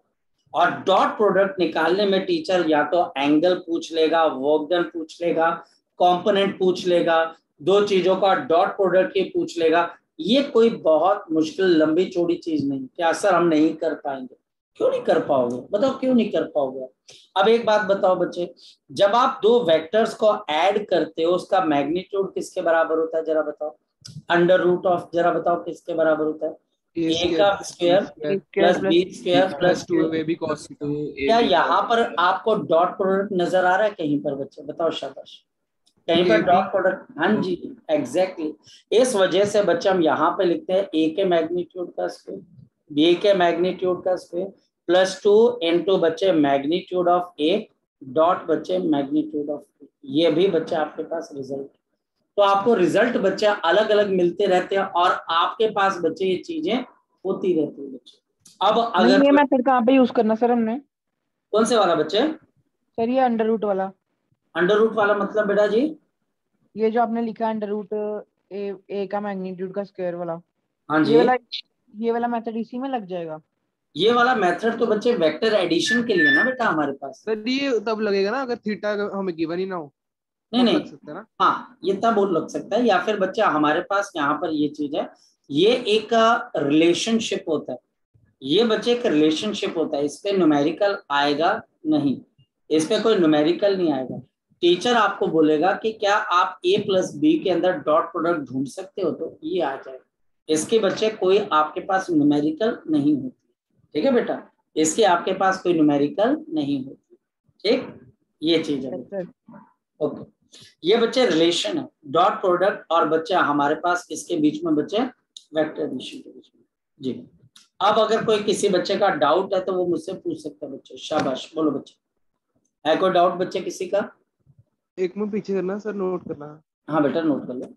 और डॉट प्रोडक्ट निकालने में टीचर या तो एंगल पूछ लेगा, वर्क डन पूछ लेगा, कंपोनेंट पूछ लेगा, दो चीजों का डॉट प्रोडक्ट ही पूछ लेगा। ये कोई बहुत मुश्किल लंबी चौड़ी चीज नहीं। क्या सर हम नहीं कर पाएंगे? क्यों नहीं कर पाओगे? बताओ क्यों नहीं कर पाओगे? अब एक बात बताओ बच्चे, जब आप दो वेक्टर्स को ऐड करते हो उसका मैग्नीट्यूड किसके बराबर होता है? जरा बताओ। अंडर रूट ऑफ, जरा बताओ किसके बराबर होता है? A का square plus B square plus 2AB cos theta. क्या यहाँ पर आपको डॉट प्रोडक्ट नजर आ रहा है कहीं पर बच्चे? बताओ शाबाश, कहीं पर डॉट प्रोडक्ट? हाँ जी एग्जैक्टली। इस वजह से बच्चे हम यहाँ पे लिखते हैं A के मैग्नीट्यूड का स्क्वायर, B के मैग्नीट्यूड का स्क्वायर प्लस 2 इंटू बच्चे मैग्नीट्यूड ऑफ A डॉट बच्चे मैग्नीट्यूड ऑफ B। ये भी बच्चे आपके पास रिजल्ट। तो आपको रिजल्ट बच्चे अलग अलग मिलते रहते हैं, और आपके पास बच्चे ये चीजें होती रहती है बच्चे। अब अगर ये मेथड कहाँ पे यूज करना सर हमने? कौन से वाला बच्चे? सर ये अंडर रूट वाला। अंडर रूट वाला मतलब बेटा जी? ये जो आपने लिखा अंडर रूट ए का मैग्नीट्यूड का स्क्वायर वाला। हाँ जी, ये वाला मेथड इसी में लग जाएगा। ये वाला मेथड तो बच्चे वेक्टर एडिशन के लिए ना बेटा हमारे पास। सर ये तब लगेगा ना अगर थीटा हमें गिवन ही ना हो। नहीं लग सकता है ना? हाँ ये तब लग सकता है, या फिर बच्चा हमारे पास यहाँ पर ये चीज है ये एक रिलेशनशिप होता है, ये बच्चे एक रिलेशनशिप होता है, इस पे न्यूमेरिकल आएगा नहीं, इस पे कोई न्यूमेरिकल नहीं आएगा। टीचर आपको बोलेगा कि क्या आप a प्लस बी के अंदर डॉट प्रोडक्ट ढूंढ सकते हो, तो ये आ जाएगा। इसके बच्चे कोई आपके पास न्यूमेरिकल नहीं होती, ठीक है बेटा, इसके आपके पास कोई न्यूमेरिकल नहीं होती, ठीक, ये चीज है। ओके, ये बच्चे रिलेशन है डॉट प्रोडक्ट और बच्चे हमारे पास इसके बीच में बच्चे वेक्टर एडिशन के बीच में जी। अब अगर कोई किसी बच्चे का डाउट है तो वो मुझसे पूछ सकता है बच्चे, शाबाश बोलो बच्चे, है कोई डाउट बच्चे किसी का? एक में पीछे करना सर, नोट करना। हाँ बेटा नोट कर लो।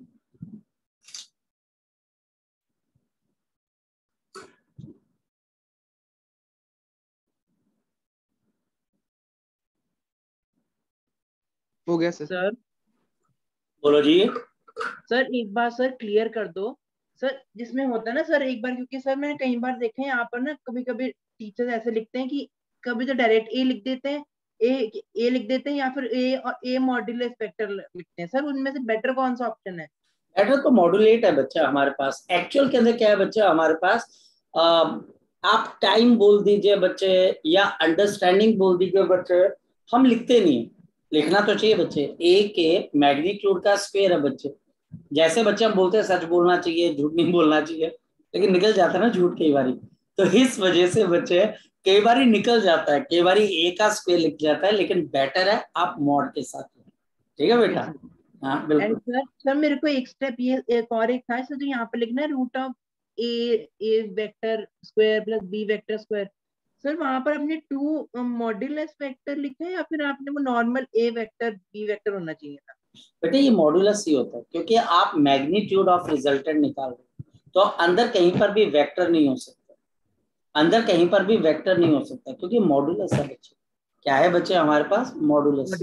हो गया सर। सर बोलो जी। सर एक बार सर क्लियर कर दो सर, जिसमें होता है ना सर एक बार, क्योंकि सर मैंने कई बार देखे हैं यहाँ पर ना, कभी कभी टीचर्स ऐसे लिखते हैं कि कभी तो डायरेक्ट ए लिख देते हैं, ए लिख देते हैं, या फिर ए और ए मॉड्यूलस वेक्टर लिखते हैं। सर उनमें से बेटर कौन सा ऑप्शन है? बेटर तो मॉड्यूलेट है बच्चा हमारे पास। एक्चुअल के अंदर क्या है बच्चा हमारे पास, आप टाइम बोल दीजिए बच्चे या अंडरस्टैंडिंग बोल दीजिए बच्चे, हम लिखते नहीं है, लिखना तो चाहिए बच्चे। ए के मैग्नीट्यूड का स्क्वायर है बच्चे, जैसे बच्चे हम बोलते हैं सच बोलना चाहिए, झूठ नहीं बोलना चाहिए, लेकिन निकल जाता है ना झूठ कई बारी, तो इस वजह से बच्चे कई बारी निकल जाता है, कई बारी ए का स्क्वायर लिख जाता है, लेकिन बेटर है आप मॉड के साथ, ठीक है बेटा? हाँ बिल्कुल। सर सर मेरे को एक स्टेप ये एक और एक था सर, जो यहाँ पे लिखना है root of A vector square plus B vector square, sir वहां पर आपने टू मॉड्यूलस वेक्टर लिखे हैं या फिर आपने वो नॉर्मल ए वेक्टर बी वेक्टर होना चाहिए था? बेटे ये मॉड्यूलस ही होता है, क्योंकि आप मैग्नीट्यूड ऑफ रिजल्टेंट निकाल रहे हो, तो अंदर कहीं पर भी वेक्टर नहीं हो सकता, अंदर कहीं पर भी वेक्टर नहीं हो सकता, क्योंकि मॉड्यूलस है बच्चे। क्या है बच्चे हमारे पास? मॉड्यूलस।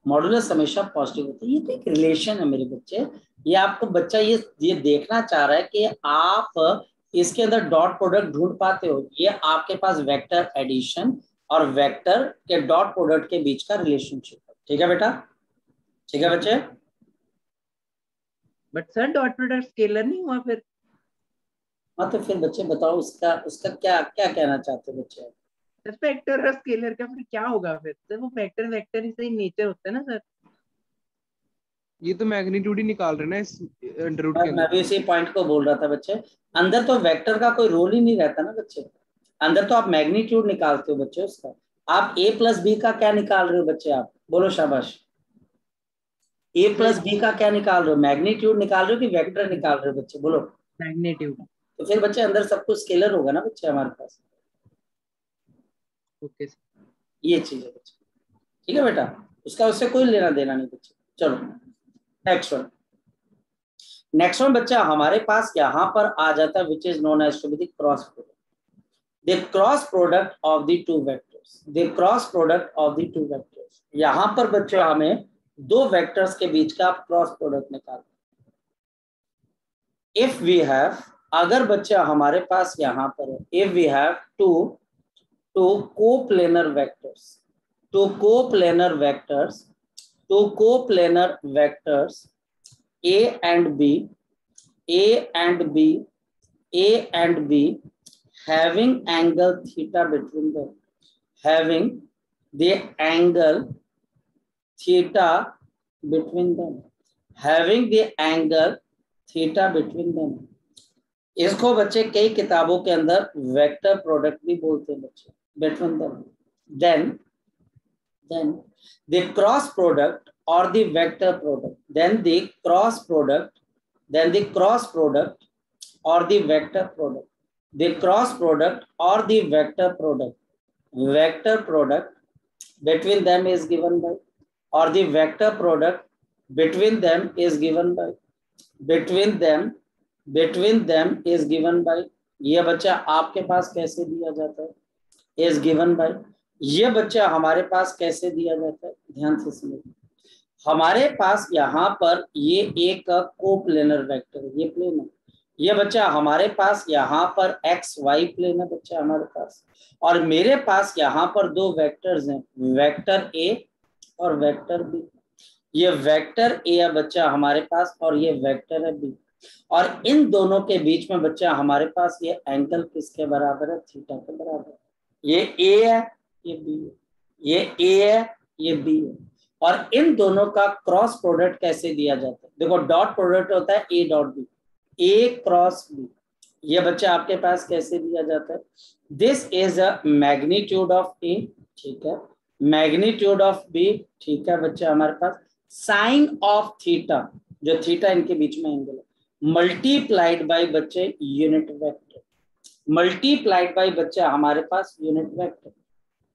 मॉड्यूलस हमेशा पॉजिटिव होता है। ये तो एक रिलेशन है मेरे बच्चे, ये आपको बच्चा ये देखना चाह रहा है कि आप इसके अंदर डॉट प्रोडक्ट ढूंढ पाते हो, ये आपके पास वेक्टर एडिशन और वेक्टर के डॉट प्रोडक्ट के बीच का रिलेशनशिप है, ठीक है बेटा? ठीक है बच्चे? But sir dot product scalar नहीं हुआ फिर? हाँ तो फिर बच्चे बताओ उसका उसका क्या क्या कहना चाहते हो बच्चे? वेक्टर और स्केलर का फिर क्या होगा फिर? सर वो वेक्टर वेक्टर ही सही नेचर होता है ना सर। ये तो मैग्नीट्यूड ही निकाल रहे हैं ना इस अंडर रूट के मैं अंदर। भी इसी पॉइंट को बोल रहा था बच्चे, अंदर तो वेक्टर का कोई रोल ही नहीं रहता ना बच्चे, अंदर तो आप मैग्नीट्यूड निकालते हो बच्चे उसका। आप a प्लस बी का क्या निकाल रहे हो बच्चे? आप बोलो शाबाश। a प्लस बी का क्या निकाल रहे हो? मैग्नीट्यूड निकाल रहे हो कि वेक्टर निकाल रहे हो बच्चे? बोलो। मैग्नीट्यूड। तो फिर बच्चे अंदर सब कुछ स्केलर होगा ना बच्चे हमारे पास। ओके सर, ये चीज है बच्चे, ठीक है बेटा? उसका उससे कोई लेना देना नहीं बच्चे। चलो नेक्स्ट वन। नेक्स्ट वन बच्चा हमारे पास यहाँ पर आ जाता है, which is known as to be the cross product. The cross product of the two vectors, the cross product of the two vectors. यहाँ पर बच्चे हमें दो वेक्टर्स के बीच का क्रॉस प्रोडक्ट निकालना। इफ वी हैव, अगर बच्चा हमारे पास यहाँ पर है, if we have two coplanar vectors, two coplanar vectors, two coplanar vectors A and B, A and B, A and B having angle theta between them, having the angle theta between them, having the angle theta between them। इसको बच्चे कई किताबों के अंदर vector product भी बोलते हैं बच्चे, between them। then the cross product or the vector product, then the cross product, then the cross product or the vector product, the cross product or the vector product between them is given by, or the vector product between them is given by, between them is given by। ये बच्चा आपके पास कैसे दिया जाता है? is given by। ये बच्चा हमारे पास कैसे दिया जाता है? ध्यान से सुनिए। हमारे पास यहाँ पर ये एक कोप्लेनर वेक्टर है, ये प्लेन है। ये बच्चा हमारे पास यहाँ पर एक्स वाई प्लेन है बच्चा हमारे पास, और मेरे पास यहाँ पर दो वेक्टर्स हैं, वेक्टर ए और वेक्टर बी। ये वेक्टर ए है बच्चा हमारे पास और ये वेक्टर है बी। और इन दोनों के बीच में बच्चा हमारे पास ये एंगल किसके बराबर है, थीटा के बराबर है। ये ए है, ये बी है, ये ए है, ये बी है। और इन दोनों का क्रॉस प्रोडक्ट कैसे दिया जाता है, देखो डॉट प्रोडक्ट होता है A dot B, A cross B. ये बच्चा आपके पास कैसे दिया जाता है, this is a magnitude of A, ठीक है, मैग्नीट्यूड ऑफ बी, ठीक है बच्चा हमारे पास साइन ऑफ थीटा, जो थीटा इनके बीच में एंगल है, मल्टीप्लाइड बाय बच्चे यूनिट वेक्टर, मल्टीप्लाइड बाय बच्चा हमारे पास यूनिट वेक्टर।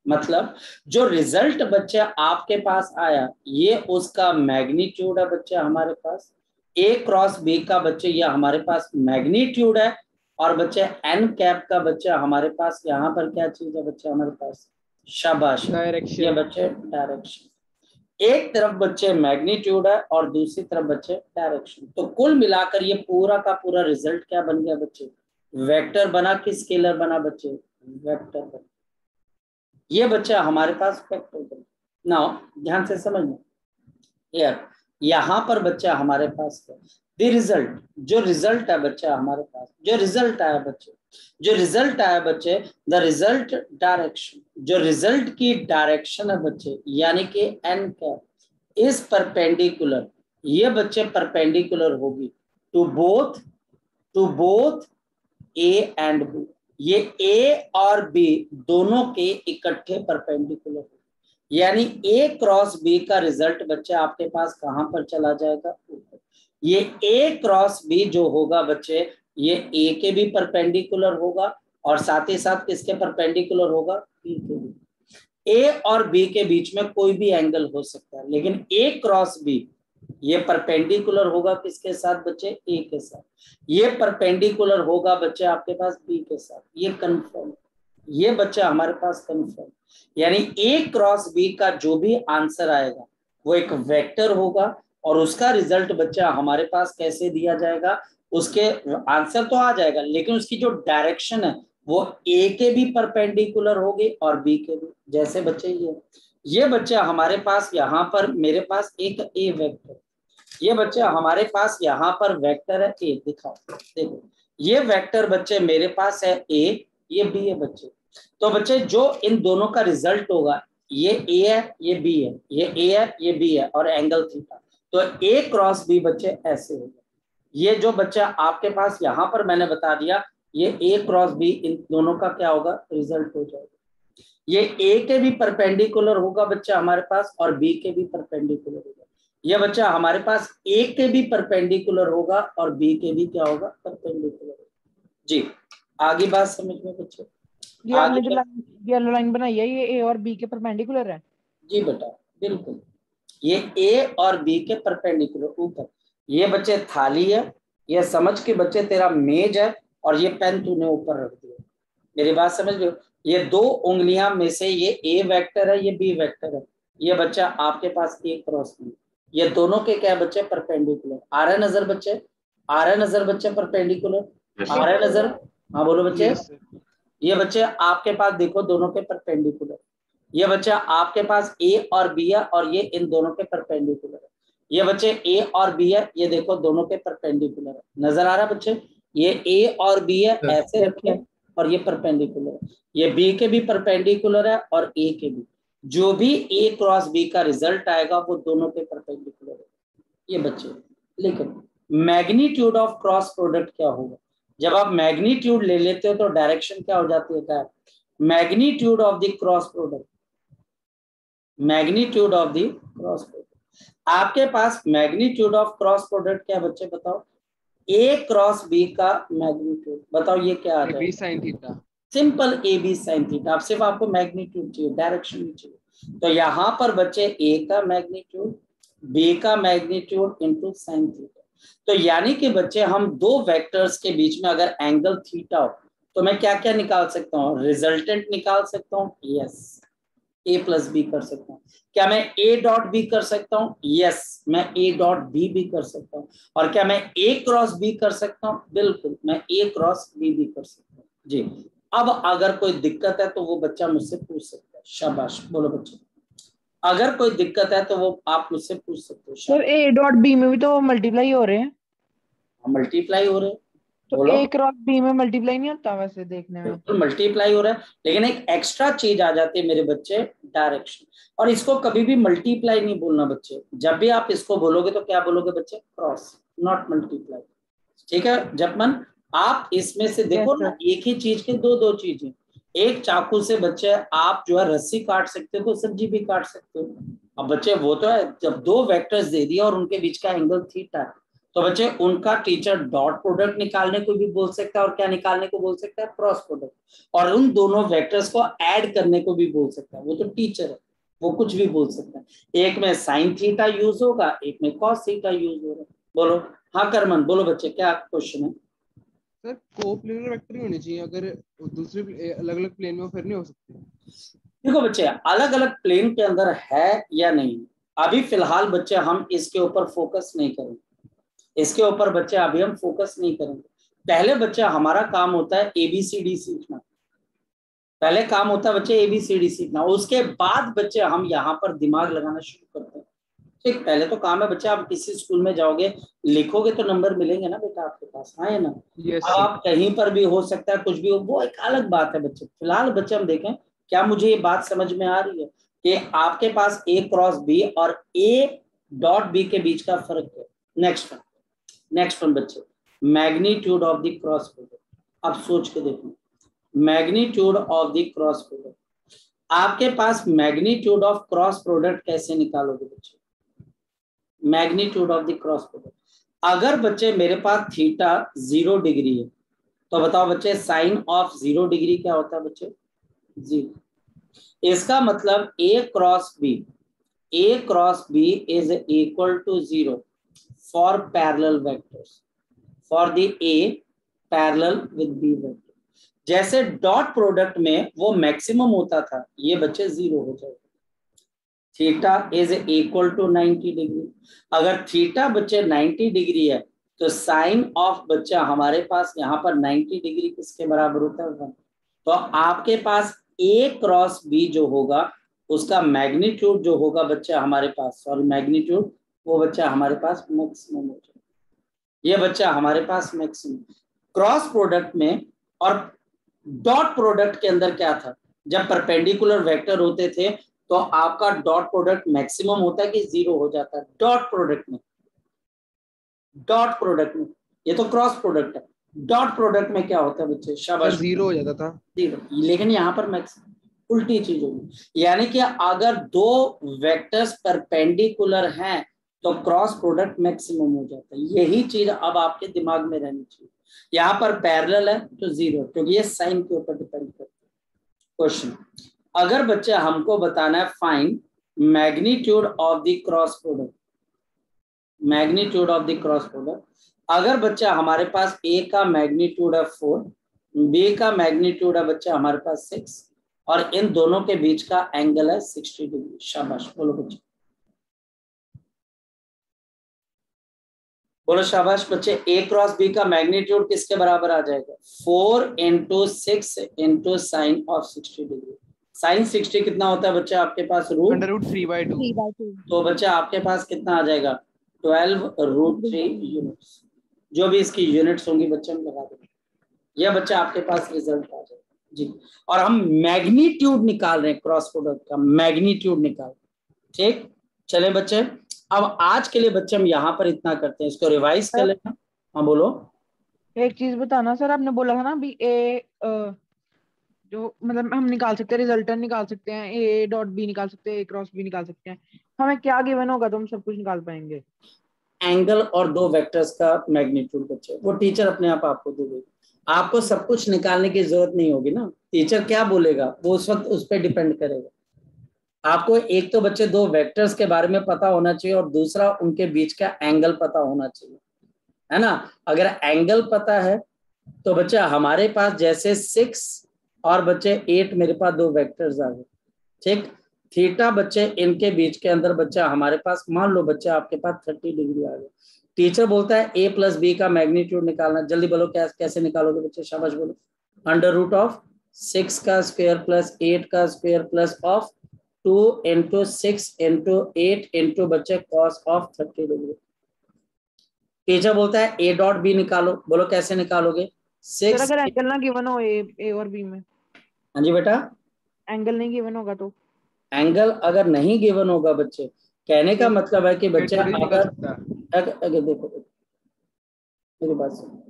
मतलब जो रिजल्ट बच्चे आपके पास आया ये उसका मैग्नीट्यूड है बच्चे हमारे पास, ए क्रॉस बी का बच्चे ये हमारे पास मैग्नीट्यूड है, और बच्चे एन कैप का बच्चा हमारे पास यहाँ पर क्या चीज है बच्चे हमारे पास, शाबाश, ये बच्चे डायरेक्शन। एक तरफ बच्चे मैग्नीट्यूड है और दूसरी तरफ बच्चे डायरेक्शन। तो कुल मिलाकर ये पूरा का पूरा रिजल्ट क्या बन गया बच्चे, वेक्टर बना कि स्केलर बना बच्चे, वेक्टर बना। ये बच्चा हमारे पास वेक्टर बना। नाउ ध्यान से समझना, यार यहाँ पर बच्चा हमारे पास द रिजल्ट, जो रिजल्ट है बच्चा हमारे पास, जो रिजल्ट आया बच्चे, जो रिजल्ट आया बच्चे, द रिजल्ट डायरेक्शन, जो रिजल्ट की डायरेक्शन है बच्चे यानी कि एन कैप इज परपेंडिकुलर, ये बच्चे परपेंडिकुलर होगी to both A and B, ये ए और बी दोनों के इकट्ठे परपेंडिकुलर, यानी ए क्रॉस बी का रिजल्ट बच्चे आपके पास कहां पर चला जाएगा, ऊपर। ये ए क्रॉस बी जो होगा बच्चे ये ए के भी परपेंडिकुलर होगा और साथ ही साथ किसके परपेंडिकुलर होगा, बी के भी। ए और बी के बीच में कोई भी एंगल हो सकता है, लेकिन ए क्रॉस बी ये परपेंडिकुलर होगा किसके साथ बच्चे, ए के साथ। ये परपेंडिकुलर होगा बच्चे आपके पास बी के साथ, ये कंफर्म, ये बच्चा हमारे पास कंफर्म। यानी ए क्रॉस बी का जो भी आंसर आएगा वो एक वेक्टर होगा और उसका रिजल्ट बच्चा हमारे पास कैसे दिया जाएगा, उसके आंसर तो आ जाएगा लेकिन उसकी जो डायरेक्शन है वो ए के भी परपेंडिकुलर होगी और बी के भी। जैसे बच्चे ये बच्चा हमारे पास यहाँ पर मेरे पास एक ए वेक्टर, ये बच्चा हमारे पास यहाँ पर वेक्टर है ए, दिखाओ देखो ये वेक्टर बच्चे मेरे पास है ए, ये बी है बच्चे। तो बच्चे जो इन दोनों का रिजल्ट होगा ये ए है, ये बी है, ये ए है, ये बी है और एंगल थीटा, तो ए क्रॉस बी बच्चे ऐसे होगा। ये जो बच्चा आपके पास यहाँ पर मैंने बता दिया ये ए क्रॉस बी इन दोनों का क्या होगा, रिजल्ट हो जाएगा। ये ए के भी परपेंडिकुलर होगा बच्चा हमारे पास और बी के भी परपेंडिकुलर होगा। ये बच्चा हमारे पास ए के भी परपेंडिकुलर होगा और बी के भी क्या होगा, परपेंडिकुलर होगा। जी आगे बात समझ में बच्चे, ये आपने जो येलो लाइन बनाई है ये ए और बी के परपेंडिकुलर है। जी बेटा बिल्कुल, ये ए और बी के परपेंडिकुलर ऊपर। ये बच्चे थाली है, ये समझ के बच्चे तेरा मेज है और ये पेन तूने ऊपर रख दिया, मेरी बात समझ लो। ये दो उंगलियां में से ये ए वेक्टर है, ये बी वेक्टर है, ये बच्चा आपके पास ए क्रॉस बी, ये दोनों के क्या बच्चे, परपेंडिकुलर। आ रहा है नजर बच्चे, आ रहा है नजर बच्चे, परपेंडिकुलर आ रहा है नजर, हाँ बोलो बच्चे। ये बच्चे आपके पास देखो दोनों के परपेंडिकुलर, ये बच्चा आपके पास ए और बी है और ये इन दोनों के परपेंडिकुलर है। ये बच्चे ए और बी है, ये देखो दोनों के परपेंडिकुलर है, नजर आ रहा है बच्चे। ये ए और बी है ऐसे रखे और ये परपेंडिकुलर है, ये बी के भी परपेंडिकुलर है और ए के भी। जो भी ए क्रॉस बी का रिजल्ट आएगा वो दोनों के परपेंडिकुलर है। ये बच्चे लेकिन मैग्नीट्यूड ऑफ क्रॉस प्रोडक्ट क्या होगा, जब आप मैग्नीट्यूड ले लेते हो तो डायरेक्शन क्या हो जाती है, magnitude of the cross product, magnitude of the cross product. आपके पास मैग्नीट्यूड ऑफ क्रॉस प्रोडक्ट क्या बच्चे बताओ, ए क्रॉस बी का मैग्नीट्यूड बताओ ये क्या आ जाएगा, sine theta, simple A B sine theta. अब सिर्फ आपको मैग्नीट्यूड चाहिए, डायरेक्शन नहीं चाहिए। तो यहाँ पर बच्चे ए का मैग्नीट्यूड, बी का मैग्नीट्यूड इनटू साइन थीटा। तो यानी कि बच्चे हम दो वेक्टर्स के बीच में अगर एंगल थीटा हो तो मैं क्या क्या निकाल सकता हूँ, रिजल्टेंट निकाल सकता हूँ, यस ए प्लस बी कर सकता हूँ। क्या मैं ए डॉट बी कर सकता हूँ, यस मैं ए डॉट बी भी कर सकता हूँ। और क्या मैं ए क्रॉस बी कर सकता हूँ, बिल्कुल मैं ए क्रॉस बी भी कर सकता हूँ। जी अब अगर कोई दिक्कत है तो वो बच्चा मुझसे पूछ सकता है, शाबाश बोलो बच्चे। अगर कोई दिक्कत है तो वो आप मुझसे पूछ सकते हो। सर ए डॉट बी में भी तो मल्टीप्लाई हो रहे हैं। मल्टीप्लाई हो रहे हैं। तो बोलो। ए क्रॉस बी में मल्टीप्लाई नहीं होता वैसे देखने में? बिल्कुल मल्टीप्लाई हो रहा है, लेकिन एक एक्स्ट्रा चीज आ जाती है मेरे बच्चे, डायरेक्शन। और इसको कभी भी मल्टीप्लाई नहीं बोलना बच्चे, जब भी आप इसको बोलोगे तो क्या बोलोगे बच्चे, क्रॉस, नॉट मल्टीप्लाई। ठीक है जपमन, आप इसमें से देखो ना, एक ही चीज के दो दो चीजें। एक चाकू से बच्चे आप जो है रस्सी काट सकते हो तो सब्जी भी काट सकते हो। अब बच्चे वो तो है, जब दो वेक्टर्स दे दिया और उनके बीच का एंगल थीटा है, तो बच्चे उनका टीचर डॉट प्रोडक्ट निकालने को भी बोल सकता है और क्या निकालने को बोल सकता है, क्रॉस प्रोडक्ट। और उन दोनों वेक्टर्स को ऐड करने को भी बोल सकता है, वो तो टीचर है, वो कुछ भी बोल सकता है। एक में साइन थीटा यूज होगा, एक में कॉस थीटा यूज होगा। बोलो हाँ करमन, बोलो बच्चे क्या क्वेश्चन है। सर कोप्लेनर वेक्टर ही होने चाहिए, अगर दूसरे अलग अलग प्लेन में फिर नहीं हो सकते। देखो बच्चे अलग अलग प्लेन के अंदर है या नहीं, अभी फिलहाल बच्चे हम इसके ऊपर फोकस नहीं करेंगे, इसके ऊपर बच्चे अभी हम फोकस नहीं करेंगे। पहले बच्चे हमारा काम होता है एबीसीडी सीखना, पहले काम होता है बच्चे एबीसीडी सीखना, उसके बाद बच्चे हम यहाँ पर दिमाग लगाना शुरू करते हैं। ठीक, पहले तो काम है बच्चे, आप किसी स्कूल में जाओगे लिखोगे तो नंबर मिलेंगे ना बेटा आपके पास, हाँ है ना। यस अब आप कहीं पर भी हो सकता है, कुछ भी हो, वो एक अलग बात है बच्चे। फिलहाल बच्चे हम देखें, क्या मुझे ये बात समझ में आ रही है कि आपके पास ए क्रॉस बी और ए डॉट बी के बीच का फर्क है। नेक्स्ट वन बच्चे, magnitude of the cross product. अब सोच के देखो, magnitude of the cross product, आपके पास मैग्नीट्यूड ऑफ क्रॉस प्रोडक्ट कैसे निकालोगे बच्चे, magnitude of the cross product. अगर बच्चे मेरे पास थीटा 0 डिग्री है तो बताओ बच्चे साइन ऑफ 0 डिग्री क्या होता है बच्चे, 0। इसका मतलब A cross B is equal to 0 for parallel vectors, for the A parallel with B vector. जैसे डॉट प्रोडक्ट में वो मैक्सिमम होता था, ये बच्चे 0 हो जाएगा। Theta is equal to 90 degree. अगर थीटा बच्चे 90 डिग्री है तो साइन ऑफ बच्चा हमारे पास यहाँ पर 90 डिग्री किसके बराबर होता है, 1। तो आपके पास ए क्रॉस बी जो होगा उसका मैग्नीट्यूड जो होगा बच्चा हमारे पास, सॉरी मैग्नीट्यूड, वो बच्चा हमारे पास मैक्सिमम हो जाएगा, ये बच्चा हमारे पास मैक्सिमम। क्रॉस प्रोडक्ट में और डॉट प्रोडक्ट के अंदर क्या था, जब परपेंडिकुलर वेक्टर होते थे तो आपका डॉट प्रोडक्ट मैक्सिमम होता है कि 0 हो जाता है डॉट प्रोडक्ट में, ये तो क्रॉस प्रोडक्ट है। डॉट प्रोडक्ट में क्या होता है बच्चे, शाबाश, 0 हो जाता था 0। लेकिन यहाँ पर मैक्सिमम उल्टी चीज होगी, यानी कि अगर दो वेक्टर्स परपेंडिकुलर हैं तो क्रॉस प्रोडक्ट मैक्सिमम हो जाता है। यही चीज अब आपके दिमाग में रहनी चाहिए। यहाँ पर पैरेलल है तो 0, क्योंकि ये साइन के ऊपर डिपेंड करता है। क्वेश्चन, अगर बच्चे हमको बताना है find magnitude of the cross product, magnitude of the cross product, अगर बच्चा हमारे पास ए का मैग्नीट्यूड है 4, बी का मैग्नीट्यूड है बच्चा हमारे पास 6 और इन दोनों के बीच का एंगल है 60 डिग्री। शाबाश, बोलो बच्चे, बोलो शाबाश बच्चे। ए क्रॉस बी का मैग्नीट्यूड किसके बराबर आ जाएगा, 4 × 6 × साइन ऑफ 60 डिग्री। साइन 60 कितना होता है बच्चा आपके पास, √3/2। तो बच्चा आपके पास कितना आ जाएगा, 12√3 यूनिट्स। जो भी इसकी यूनिट्स होंगी बच्चे हम लगा देंगे, यह बच्चा आपके पास रिजल्ट आ जाएगा जी। और हम मैग्नीट्यूड निकाल रहे हैं, क्रॉस प्रोडक्ट का मैग्नीट्यूड निकाल, ठीक। चले बच्चे, अब आज के लिए बच्चे हम यहाँ पर इतना करते हैं, इसको रिवाइज कर लेना। हाँ बोलो। एक चीज बताना सर, आपने बोला था ना अभी ए जो मतलब हम निकाल सकते हैं, रिजल्टेंट निकाल सकते हैं, ए डॉट बी निकाल सकते हैं, ए क्रॉस बी निकाल सकते हैं, हमें क्या गिवन होगा तो हम सब कुछ निकाल पाएंगे? एंगल और दो वेक्टर्स का मैग्नीट्यूड बच्चे, वो टीचर अपने आप आपको दे देगी, आपको सब कुछ निकालने की जरूरत नहीं होगी ना। टीचर क्या बोलेगा वो उस वक्त उस पर डिपेंड करेगा। आपको एक तो बच्चे दो वेक्टर्स के बारे में पता होना चाहिए और दूसरा उनके बीच का एंगल पता होना चाहिए, है ना। अगर एंगल पता है तो बच्चे हमारे पास जैसे 6 और बच्चे 8 मेरे पास दो वेक्टर्स आ गए, ठीक। थीटा बच्चे इनके बीच के अंदर बच्चा हमारे पास, मान लो बच्चे आपके पास 30 डिग्री आ गए। टीचर बोलता है ए प्लस बी का मैग्नीट्यूड निकालना, जल्दी बोलो क्या कैसे निकालोगे बच्चे, शाबाश बोलो। √6 का स्क्वायर प्लस 8 का स्क्वायर प्लस ऑफ 2 × 6 × 8 × बच्चे cos ऑफ 30 डिग्री। टीचर बोलता है ए डॉट बी निकालो, बोलो कैसे निकालोगे? सर 6 अगर एंगल ना गिवन हो ए और बी में, हाँ जी बेटा, एंगल नहीं गिवन होगा तो एंगल अगर नहीं गिवन होगा बच्चे, कहने का मतलब है कि बच्चा थोड़ी निकल अगर सकता है। अगर देखो मेरी बात सुनो,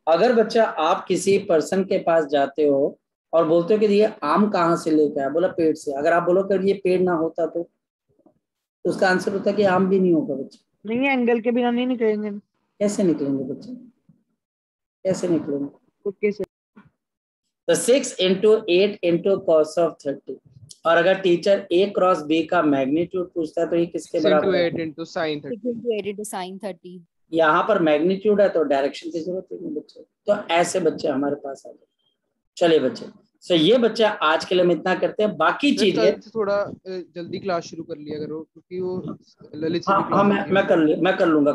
अगर बच्चा आप किसी पर्सन के पास जाते हो और बोलते हो कि ये आम कहाँ से लेके आया, बोला पेड़ से, अगर आप बोलो कि ये पेड़ ना होता तो उसका आंसर होता है कि आम भी नहीं होगा बच्चे। नहीं, एंगल के बिना नहीं निकलेंगे। कैसे निकलेंगे बच्चे, कैसे निकलेंगे? Okay sir. तो 6 into 8 into cos of 30, और अगर टीचर a क्रॉस b का मैग्नीट्यूड पूछता है तो ये किसके 6 बराबर into है? 8 into sin 30। 6 into 8 into sin 30। यहाँ पर मैग्नीट्यूड है तो डायरेक्शन की जरूरत ही नहीं बच्चे। तो ऐसे बच्चे हमारे पास आ गए। चलिए बच्चे, सो ये बच्चे आज के लिए हम इतना करते हैं, बाकी सर चीजें कल से थोड़ा जल्दी क्लास शुरू कर लिया करो, क्योंकि वो ललित से हाँ भी हाँ क्लास होती है। मैं कर लूंगा।